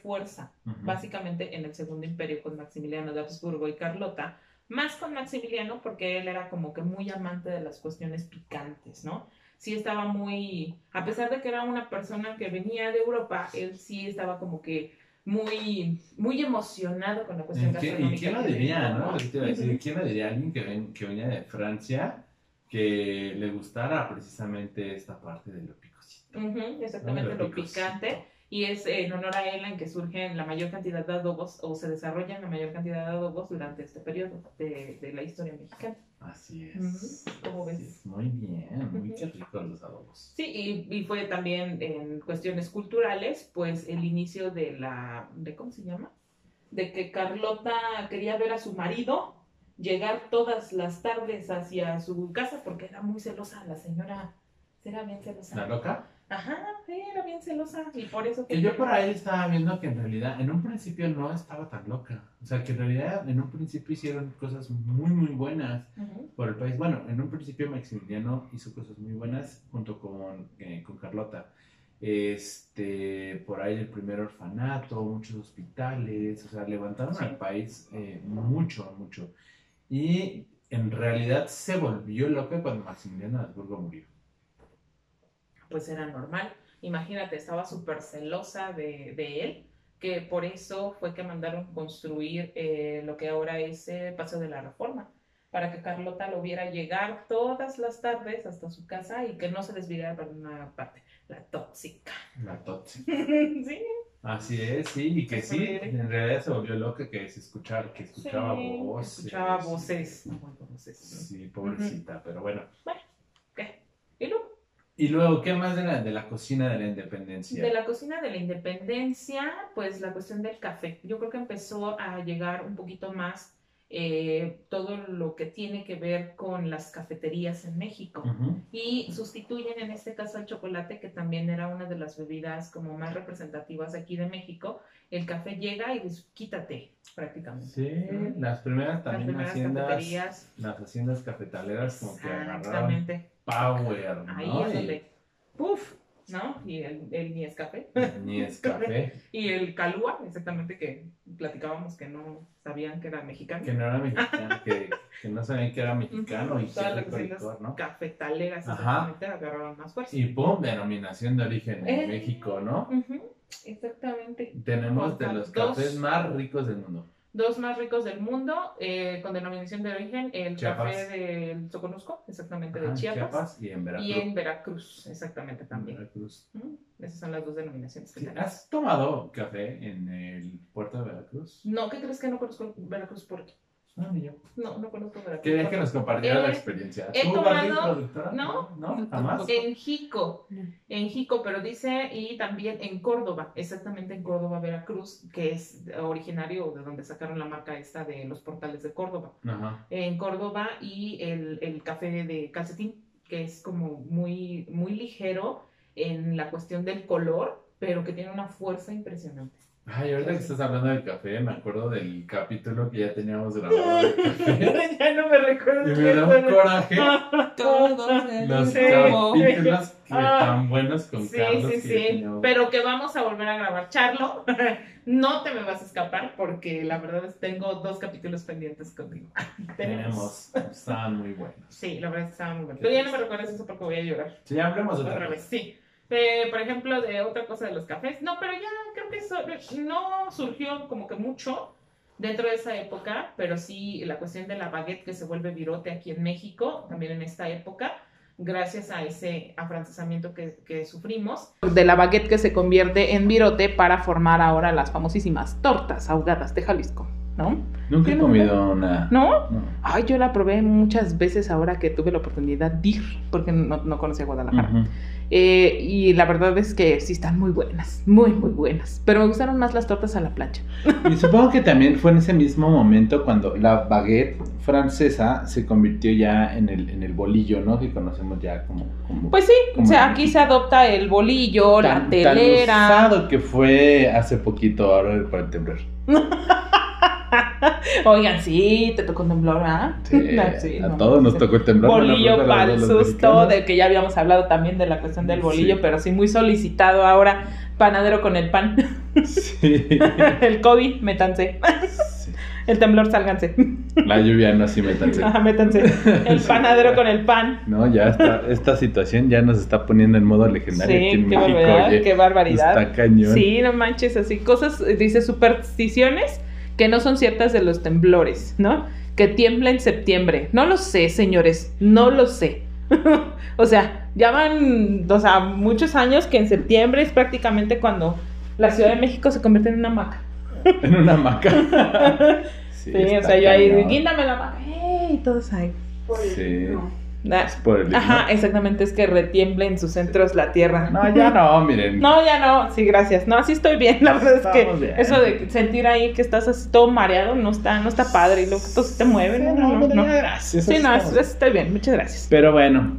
fuerza, Uh-huh. básicamente en el Segundo Imperio con Maximiliano de Habsburgo y Carlota, más con Maximiliano porque él era como que muy amante de las cuestiones picantes, ¿no? Sí estaba muy, a pesar de que era una persona que venía de Europa, él sí estaba como que muy, muy emocionado con la cuestión gastronómica. ¿Y quién lo que diría, tenía, no? Lo que te iba a decir, Uh-huh. ¿quién lo diría? Alguien que venía de Francia, que le gustara precisamente esta parte de lo picosito. Uh-huh, exactamente, Lo lo picante. Y es en honor a él en que surgen la mayor cantidad de adobos o se desarrollan la mayor cantidad de adobos durante este periodo de la historia mexicana. Así es. Uh-huh. ¿Cómo ves? Es. Muy bien, muy Uh-huh. ricos los adobos. Sí, y fue también en cuestiones culturales, pues el inicio ¿cómo se llama? De que Carlota quería ver a su marido llegar todas las tardes hacia su casa porque era muy celosa, la señora era bien celosa. ¿La loca? Ajá, era bien celosa y por eso... Que yo por ahí estaba viendo que en realidad en un principio no estaba tan loca. O sea, que en realidad en un principio hicieron cosas muy, muy buenas Uh-huh. por el país. Bueno, en un principio Maximiliano hizo cosas muy buenas junto con Carlota. Por ahí el primer orfanato, muchos hospitales, o sea, levantaron Sí. al país mucho, mucho. Y en realidad se volvió loca cuando Maximiliano de Habsburgo murió. Pues era normal. Imagínate, estaba súper celosa de él, que por eso fue que mandaron construir lo que ahora es Paseo de la Reforma, para que Carlota lo viera llegar todas las tardes hasta su casa y que no se desviara para una parte. La tóxica. La tóxica. Sí. Así es, sí, y que sí, en realidad se volvió loca que escuchaba voces. Escuchaba voces. Voces. Sí, pobrecita, pero bueno. Bueno, ¿qué? ¿Y luego? Y luego, ¿qué más de la cocina de la independencia? De la cocina de la independencia, pues la cuestión del café. Yo creo que empezó a llegar un poquito más todo lo que tiene que ver con las cafeterías en México. Uh-huh. Y sustituyen en este caso al chocolate, que también era una de las bebidas como más representativas aquí de México. El café llega y dice, quítate, prácticamente. Sí, las primeras también cafeterías. Las haciendas cafetaleras como que agarraron Exactamente. power, ¿no? Ahí es donde, ¡puf! ¿No? Y el Niescafé. Niescafé. Y el Calúa, exactamente, que platicábamos que no sabían que era mexicano. Que no era mexicano, que no sabían que era mexicano. Uh-huh. Y todas las licor, ¿no? Cafetaleras, exactamente, agarraron más fuerza. Y ¡pum! Denominación de origen en México, ¿no? Uh-huh. Exactamente. Tenemos de los cafés más ricos del mundo. Dos más ricos del mundo, con denominación de origen, el Chiapas. café del Soconusco, exactamente. Ajá, de Chiapas. Y en Veracruz. Y en Veracruz, exactamente también. Veracruz. Esas son las dos denominaciones que Sí, tenemos. ¿has tomado café en el puerto de Veracruz? No, ¿qué crees que no conozco Veracruz Puerto? No, ni yo. No, no conozco Veracruz. Quería que nos compartiera la Eh, experiencia. he ¿Tú, tomado- Barbie, productora? ¿no? ¿No? ¿Jamás? En Jico, pero dice, y también en Córdoba, exactamente en Córdoba, Veracruz, que es originario de donde sacaron la marca esta de los portales de Córdoba. Ajá. En Córdoba, y el café de calcetín, que es como muy, muy ligero en la cuestión del color, pero que tiene una fuerza impresionante. Ay, ahorita que estás hablando del café, me acuerdo del capítulo que ya teníamos grabado del café. Ya no me recuerdo. Y me da un coraje Todos en los el Sí. grupo. capítulos que Ah. tan buenos con Sí, Carlos sí, que sí, teníamos. pero que vamos a volver a grabar. Charlo, no te me vas a escapar porque la verdad es que tengo 2 capítulos pendientes contigo. Tenemos, estaban muy buenos. Sí, la verdad es que estaba muy bueno. Pero ya no me recuerdas eso porque voy a llorar. Sí, hablemos Otra otra vez, vez. sí. Por ejemplo, de otra cosa de los cafés. No, pero ya creo que eso no surgió como que mucho dentro de esa época, pero sí la cuestión de la baguette que se vuelve virote aquí en México, también en esta época, gracias a ese afrancesamiento que sufrimos. De la baguette que se convierte en virote para formar ahora las famosísimas tortas ahogadas de Jalisco, ¿no? Nunca he ¿Sí, comido una. ¿No? No. Ay, yo la probé muchas veces ahora que tuve la oportunidad de ir, porque no conocía Guadalajara. Ujú. Y la verdad es que sí están muy buenas, muy, muy buenas. Pero me gustaron más las tortas a la plancha. Y supongo que también fue en ese mismo momento cuando la baguette francesa se convirtió ya en el bolillo, ¿no? Que conocemos ya como Pues sí, Como o sea, en- aquí se adopta el bolillo, la tan telera. usado que fue hace poquito ahora para el temblor. Oigan, sí, te tocó un temblor, ¿ah? Sí, a no, todos nos sí. tocó el temblor. Bolillo bueno, para creo el que a los susto, mexicanos. de que ya habíamos hablado también de la cuestión del bolillo, Sí. pero sí muy solicitado ahora, panadero con el pan. Sí. El COVID, métanse. Sí. El temblor, sálganse. La lluvia no así métanse. Ajá, métanse. El panadero con el pan. No, ya esta situación ya nos está poniendo en modo legendario aquí Sí, en qué México. barbaridad, Oye, qué barbaridad. está cañón. Sí, no manches, así cosas, dice supersticiones que no son ciertas de los temblores, ¿no? Que tiembla en septiembre. No lo sé, señores, no lo sé. O sea, ya van, o sea, muchos años que en septiembre es prácticamente cuando la Ciudad de México se convierte en una hamaca. En una hamaca. Sí, Sí, o está sea, yo ahí, cañón. guíndame la hamaca, ¡hey! Todos ahí. Por el Sí. himno. Ah, Es por el ajá, himno. exactamente, es que retiemble en sus centros la tierra. No, ya no, miren. No, ya no, sí, gracias. No, así estoy bien. La verdad es Estamos que bien. eso de sentir ahí que estás así todo mareado no está padre. Y luego que todo se te mueve. Sí, No. pero ya, gracias. Sí, no, estamos- eso estoy bien. Muchas gracias. Pero bueno,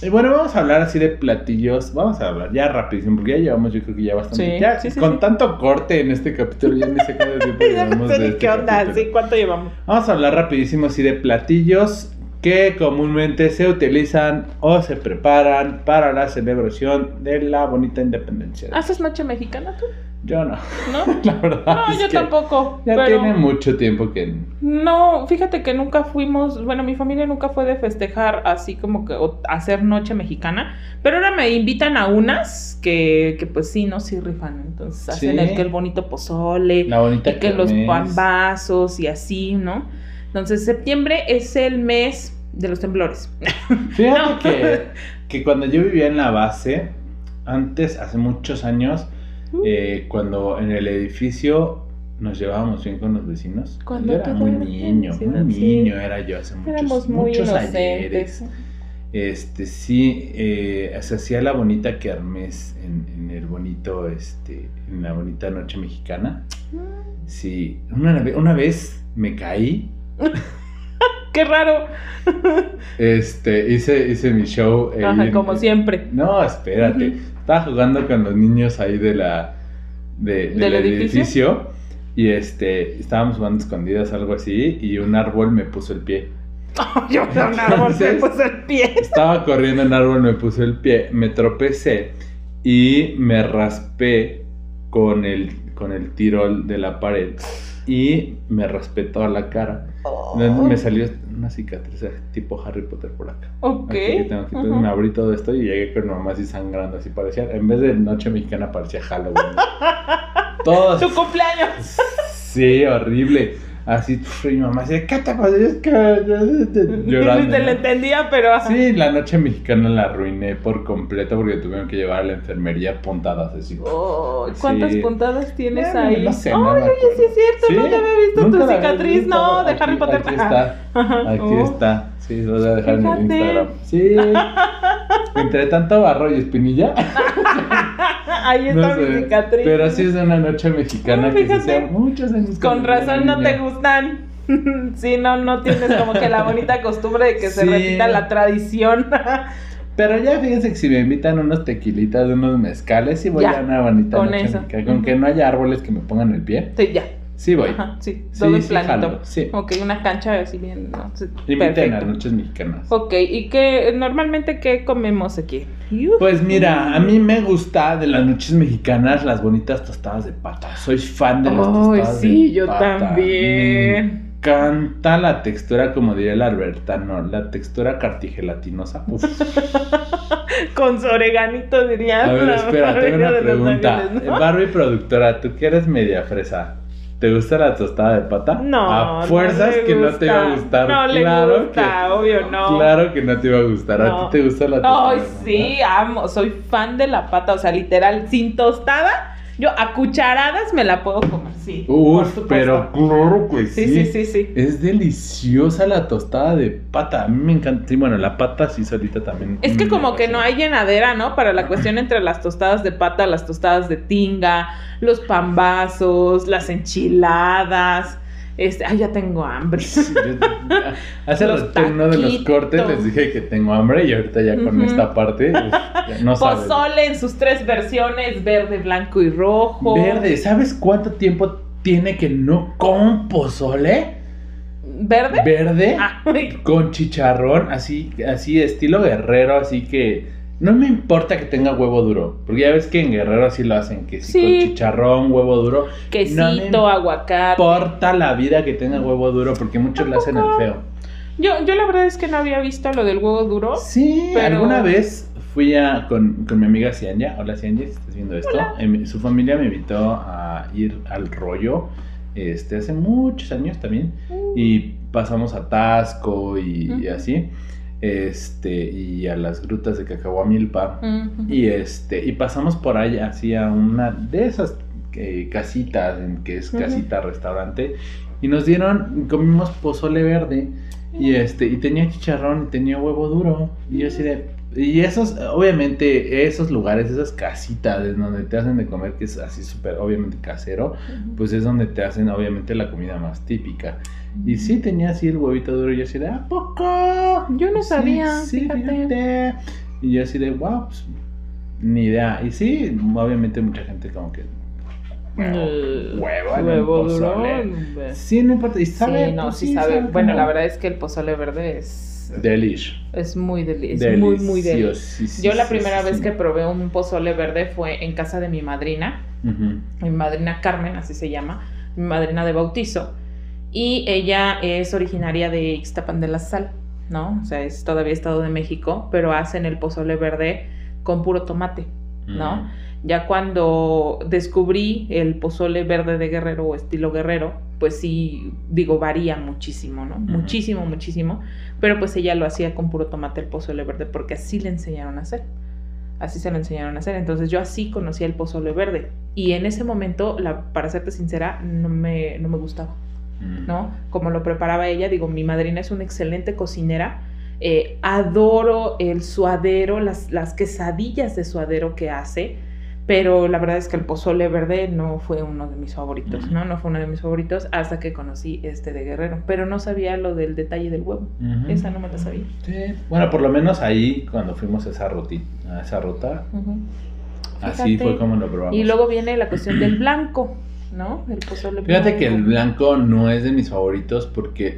y bueno, vamos a hablar así de platillos. Vamos a hablar ya rapidísimo, porque ya llevamos, yo creo que ya bastante. Sí, Ya, sí, sí, con sí. tanto corte en este capítulo, ya ni sé cuánto tiempo Ya no llevamos sé de ni este qué onda, capítulo. sí, ¿cuánto llevamos? Vamos a hablar rapidísimo así de platillos que comúnmente se utilizan o se preparan para la celebración de la bonita independencia. ¿Haces noche mexicana tú? Yo no, ¿No? la verdad. No, es yo que tampoco. Ya pero tiene mucho tiempo que. no, fíjate que nunca fuimos, bueno, mi familia nunca fue de festejar así como que o hacer noche mexicana, pero ahora me invitan a unas que pues sí, no, sí rifan, entonces hacen Sí. el bonito pozole, La bonita y que los kermés. pambazos y así, ¿no? Entonces septiembre es el mes de los temblores. Fíjate No. que cuando yo vivía en la base, antes, hace muchos años, cuando en el edificio nos llevábamos bien con los vecinos. Cuando Yo era todo muy era niño, felicidad, muy sí. niño era yo hace Éramos muy muchos inocentes. ayeres. Sí, se hacía la bonita kermés en el bonito, en la bonita noche mexicana. Sí, una vez me caí. Qué raro. Hice mi show. Ajá, como siempre. No, espérate. Ujú. Estaba jugando con los niños ahí del ¿Del edificio. Y estábamos jugando escondidas, algo así. Y un árbol me puso el pie. Yo un árbol me Entonces- puse el pie. Estaba corriendo en árbol, me puso el pie. Me tropecé y me raspé con el tirol de la pared. Y me raspé toda la cara. Entonces me salió una cicatriz tipo Harry Potter por acá. Ok. Aquí que tengo aquí. Entonces Ujú. me abrí todo esto y llegué con mi mamá así sangrando, así parecía, en vez de noche mexicana parecía Halloween. Todos. Tu cumpleaños. Sí, horrible. Así, y mi mamá decía, ¿qué te pasa? Es que... Llorando. Ni te ¿no? lo entendía, pero... Sí, la noche mexicana la arruiné por completo porque tuvieron que llevar a la enfermería puntadas así. Oh, ¿cuántas Sí. puntadas tienes No, ahí? no sé, Ay, no me oye, acuerdo. sí es cierto, ¿Sí? no te había visto Nunca tu la había cicatriz, visto. no, de Aquí- Harry Potter. Aquí está, Ajá. aquí Oh. está. Sí, lo voy a dejar en el Fíjate. Instagram. Sí. Entre tanto barro y espinilla. Ahí está No mi sé, cicatriz. pero sí es de una noche mexicana Ah, que se fíjate. hacía muchos años. Con cuando yo era razón no niña. te gustan. Sí, no tienes como que la bonita costumbre de que se Sí. repita la tradición. Pero ya fíjense que si me invitan unos tequilitas, unos mezcales, sí voy Ya, a una bonita con noche eso. mexicana. Con que no haya árboles que me pongan el pie, Sí, ya. sí voy. Ajá, sí, Sí, todo en sí, planito. jalo, sí. Ok, una cancha así bien, ¿no? Sí, Inviten a perfecto. noches mexicanas. Ok, ¿y normalmente qué comemos aquí? Pues mira, a mí me gusta de las noches mexicanas las bonitas tostadas de pata. Soy fan de las Ay, tostadas sí, de yo pata. también. Me encanta la textura, como diría el Albertano, la textura cartigelatinosa. Uf. Con su oreganito dirías. A ver, ¿no? espera, tengo Arriba una de Los pregunta. Ángeles, ¿no? Barbie productora, tú que eres media fresa, ¿te gusta la tostada de pata? No, A fuerzas no le que no te iba a gusta. gustar. No le Claro gusta, obvio no. Claro que no te iba a gustar. ¿A No. ti te gusta la tostada? Ay, de pata? sí, amo, soy fan de la pata, o sea, literal, sin tostada, yo a cucharadas me la puedo comer, sí. por Uf, supuesto. pero claro que Sí, sí, sí. Es deliciosa la tostada de pata. A mí me encanta. Sí, bueno, la pata así solita también. Es que me como que fascina. no hay llenadera, ¿no? Para la cuestión entre las tostadas de pata, las tostadas de tinga, los pambazos, las enchiladas. Ay, ya tengo hambre. Sí, hace Los rato en uno de los taquitos. cortes les dije que tengo hambre y ahorita ya con Ujú. esta parte uf, ya no sabes. Pozole en sus 3 versiones, verde, blanco y rojo. Verde, ¿sabes cuánto tiempo tiene que no como pozole? ¿Verde? Verde Ay, con chicharrón, así estilo guerrero, así que no me importa que tenga huevo duro, porque ya ves que en Guerrero así lo hacen, que sí, Sí. con chicharrón, huevo duro. quesito, No me aguacate. importa la vida que tenga huevo duro, porque muchos le hacen el feo. Yo la verdad es que no había visto lo del huevo duro. Sí, Pero- alguna vez fui con mi amiga Cianya. Hola Cianya, si estás viendo esto. Su familia me invitó a ir al rollo hace muchos años también. Y pasamos a Tasco y Ujú. así. Y a las grutas de Cacahuamilpa. Ujú. Y pasamos por allá así a una de esas casitas, que es Ujú. casita restaurante. Y nos comimos pozole verde. Y tenía chicharrón y tenía huevo duro. Y yo así y obviamente, esos lugares, esas casitas en donde te hacen de comer, que es así súper, obviamente casero, pues es donde te hacen, obviamente, la comida más típica. Y sí tenía así el huevito duro. Y yo así ¿a poco? Yo no Sí, sabía, sí, fíjate. fíjate. Y yo así wow, pues, ni idea. Y sí, obviamente mucha gente como que huevo en el Huevo pozole. duro. Sí, no importa. ¿Y sabe? Sí, no, Pues sí sabe. Bueno, como la verdad es que el pozole verde es delish. muy delicioso. Es muy delicioso. Deliciosísimo. Yo la primera vez que probé un pozole verde fue en casa de mi madrina. Mi madrina Carmen, así se llama. Mi madrina de bautizo. Y ella es originaria de Ixtapan de la Sal, ¿no? O sea, es todavía Estado de México, pero hacen el pozole verde con puro tomate, ¿no? Ya cuando descubrí el pozole verde de Guerrero o estilo Guerrero, pues sí, digo, varía muchísimo, ¿no? Muchísimo, muchísimo. Pero pues ella lo hacía con puro tomate el pozole verde porque así le enseñaron a hacer. Así se lo enseñaron a hacer. Entonces yo así conocía el pozole verde. Y en ese momento, para serte sincera, no me gustaba, ¿no? Como lo preparaba ella, digo, mi madrina es una excelente cocinera. Adoro el suadero, las quesadillas de suadero que hace. Pero la verdad es que el pozole verde no fue uno de mis favoritos, ¿no? No fue uno de mis favoritos hasta que conocí de Guerrero. Pero no sabía lo del detalle del huevo. Esa no me la sabía. Sí. Bueno, por lo menos ahí, cuando fuimos a esa ruta, así Fíjate. fue como lo probamos. Y luego viene la cuestión del blanco, ¿no? El pozole Fíjate blanco. que el blanco no es de mis favoritos porque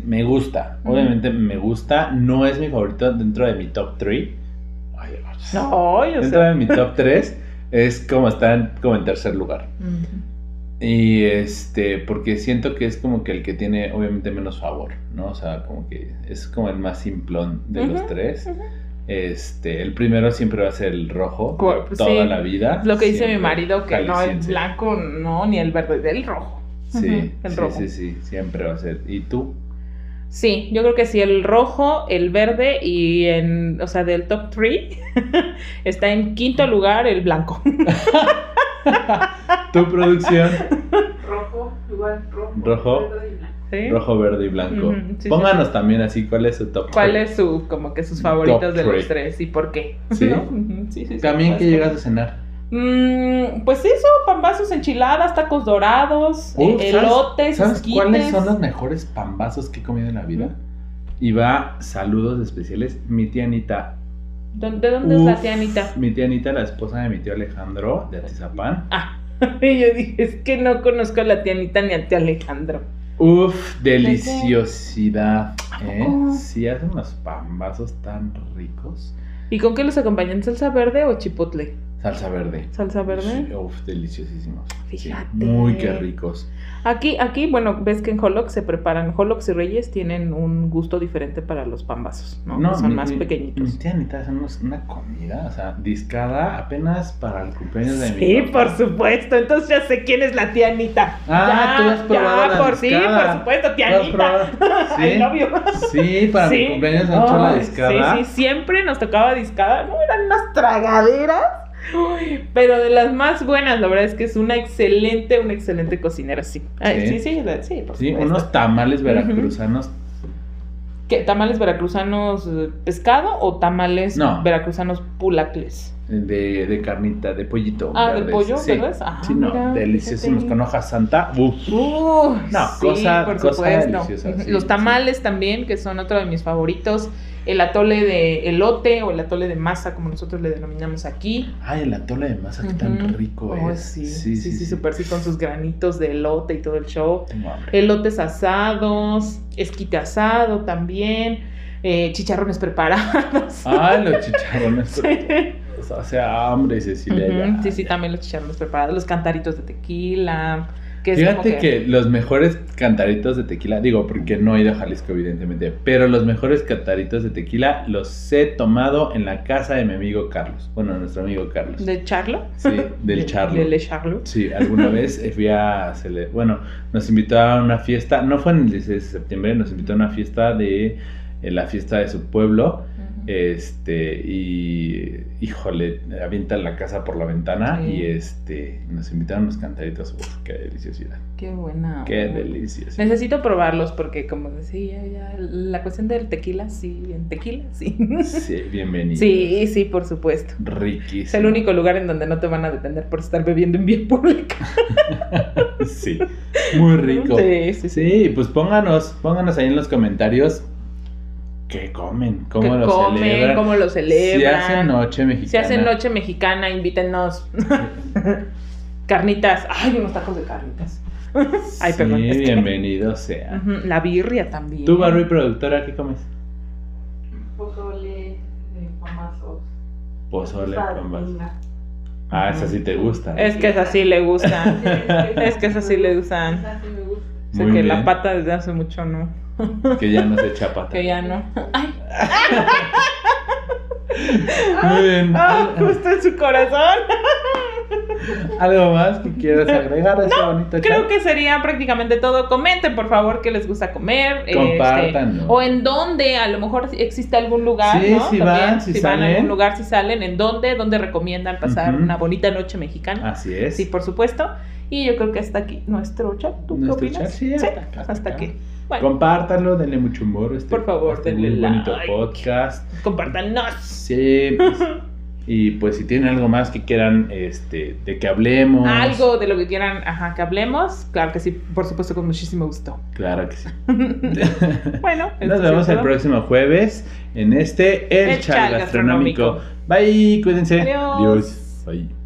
me gusta. Obviamente me gusta. No es mi favorito dentro de mi top 3. Ay, No, yo dentro sé. de mi top 3 es como está como en tercer lugar. Y porque siento que es como que el que tiene obviamente menos sabor, ¿no? O sea, como que es como el más simplón de los tres. El primero siempre va a ser el rojo de toda Sí. la vida. Es lo que dice mi siempre marido, que no, el jalisciense. blanco no, ni el verde, del rojo. Sí, el sí, rojo. sí, siempre va a ser. ¿Y tú? Sí, yo creo que sí, el rojo, el verde y o sea, del top 3 está en quinto lugar el blanco. ¿Tu producción? Rojo, igual, rojo. Rojo. verde y blanco. ¿Sí? Rojo, verde y blanco. Ujú, sí, Pónganos sí. también así, ¿cuál es su top? ¿Cuál three? es como que sus favoritos Top de los three. 3 y por qué? ¿Sí? ¿No? Ujú, sí, sí, sí. También, pues, ¿qué llegas a cenar? Pues eso, pambazos, enchiladas, tacos dorados, elotes, ¿Sabes esquites. cuáles son los mejores pambazos que he comido en la vida? Y va, saludos especiales, mi tía Anita. ¿De dónde es la tía Anita? Mi tía Anita, la esposa de mi tío Alejandro, de Atizapán. Ah, y yo dije, es que no conozco a la tía Anita ni a tía Alejandro. Uf, deliciosidad. ¿A poco? Sí, hacen unos pambazos tan ricos. ¿Y con qué los acompañan? ¿Salsa verde o chipotle? Salsa verde. ¿Salsa verde? Sí, uf, deliciosísimos. Sí, Fíjate. muy que ricos. Aquí, bueno, ves que en Holox se preparan, Holox y Reyes tienen un gusto diferente para los pambazos, ¿no? Que son más Mi pequeñitos. tía Anita hace una comida, o sea, discada apenas para el cumpleaños de mi Sí, papá. por supuesto, entonces ya sé quién es la tía Anita. Ah, tú has probado la sí, discada. por supuesto, ¿Tú tía has Anita. probado? Sí. I love you. Sí, para mi cumpleaños han hecho la Ay, discada. Sí, siempre nos tocaba discada. No, eran unas tragaderas. Uy, pero de las más buenas, la verdad es que es una excelente cocinera, sí. Ay, Sí. sí, por Sí, supuesto. unos tamales veracruzanos. ¿Qué, tamales veracruzanos pescado o tamales No. veracruzanos pulacles? De carnita, de pollito. Ah, ¿del verdes. pollo, Sí, verdes? Ah, sí, no, mira, deliciosísimos fíjate. con hoja santa. Uf. No, cosa deliciosa, sí, Los sí. tamales también, que son otro de mis favoritos. El atole de elote o el atole de masa, como nosotros le denominamos aquí. Ay, el atole de masa, qué tan Ujú. rico Oh, es. sí, súper sí, con sus granitos de elote y todo el show. Tengo hambre. Elotes asados, esquite asado también, chicharrones preparados. Ay, los chicharrones. Sí. O sea, hambre, Cecilia. Ujú, ya, sí, sí, ya. también los chicharrones preparados, los cantaritos de tequila. Que es como Fíjate que los mejores cantaritos de tequila, digo, porque no he ido a Jalisco, evidentemente, pero los mejores cantaritos de tequila los he tomado en la casa de mi amigo Carlos. Bueno, nuestro amigo Carlos. ¿De Charlo? Sí, del Charlo. ¿De Le Charlo? Sí, alguna vez fui bueno, nos invitó a una fiesta, no fue en el 16 de septiembre, nos invitó a una fiesta de la fiesta de su pueblo. Y híjole, avientan la casa por la ventana Sí. y nos invitaron unos cantaritos. Uf, qué deliciosidad. Qué buena. Qué deliciosidad. Necesito probarlos porque como decía ya, la cuestión del tequila, sí, en tequila, sí. Sí, bienvenido. Sí, sí, por supuesto. Riquísimo. Es el único lugar en donde no te van a detener por estar bebiendo en vía pública. Sí, muy rico. Sí, sí, sí. Sí, pues pónganos ahí en los comentarios qué comen, cómo ¿Qué lo comen? celebran. ¿Cómo lo celebran? Si hacen noche mexicana. Si hacen noche mexicana, invítenos. Carnitas. Ay, unos tacos de carnitas. Ay, Sí, perdón. es que- bienvenido sea. Ujú, la birria también. Tú, Barbie, productora, ¿qué comes? Pozole, pambazos. Pozole, pambas. Sardina. Ah, esa sí te gusta. Es que esas sí le gustan. Es que esas sí le gustan. Esa sí me gusta. Sé Muy que bien. la pata desde hace mucho no. Que ya no se echa pata. Que ya no. Ay, Muy bien. justo en su corazón. ¿Algo más que quieras agregar a este bonito chat? Creo que sería prácticamente todo. Comenten, por favor, qué les gusta comer. Compártanlo. O en dónde, a lo mejor existe algún lugar, Sí, ¿no? si También, van, si van a salen. algún lugar, si salen, en dónde recomiendan pasar Ujú. una bonita noche mexicana. Así es. Sí, por supuesto. Y yo creo que hasta aquí nuestro chat. ¿Tú qué Nuestro opinas? chat, sí, hasta acá. aquí. Bueno, Compártanlo, denle mucho humor. Por favor, denle muy bonito like. podcast. compártanos. Sí. Pues, y pues si tienen algo más que quieran de que hablemos. Algo de lo que quieran, que hablemos. Claro que sí, por supuesto, con muchísimo gusto. Claro que sí. Bueno, esto Nos ha vemos sido el todo. próximo jueves en El El Chal Chal Gastronómico. Gastronómico. Bye, cuídense. Adiós. Adiós. Bye.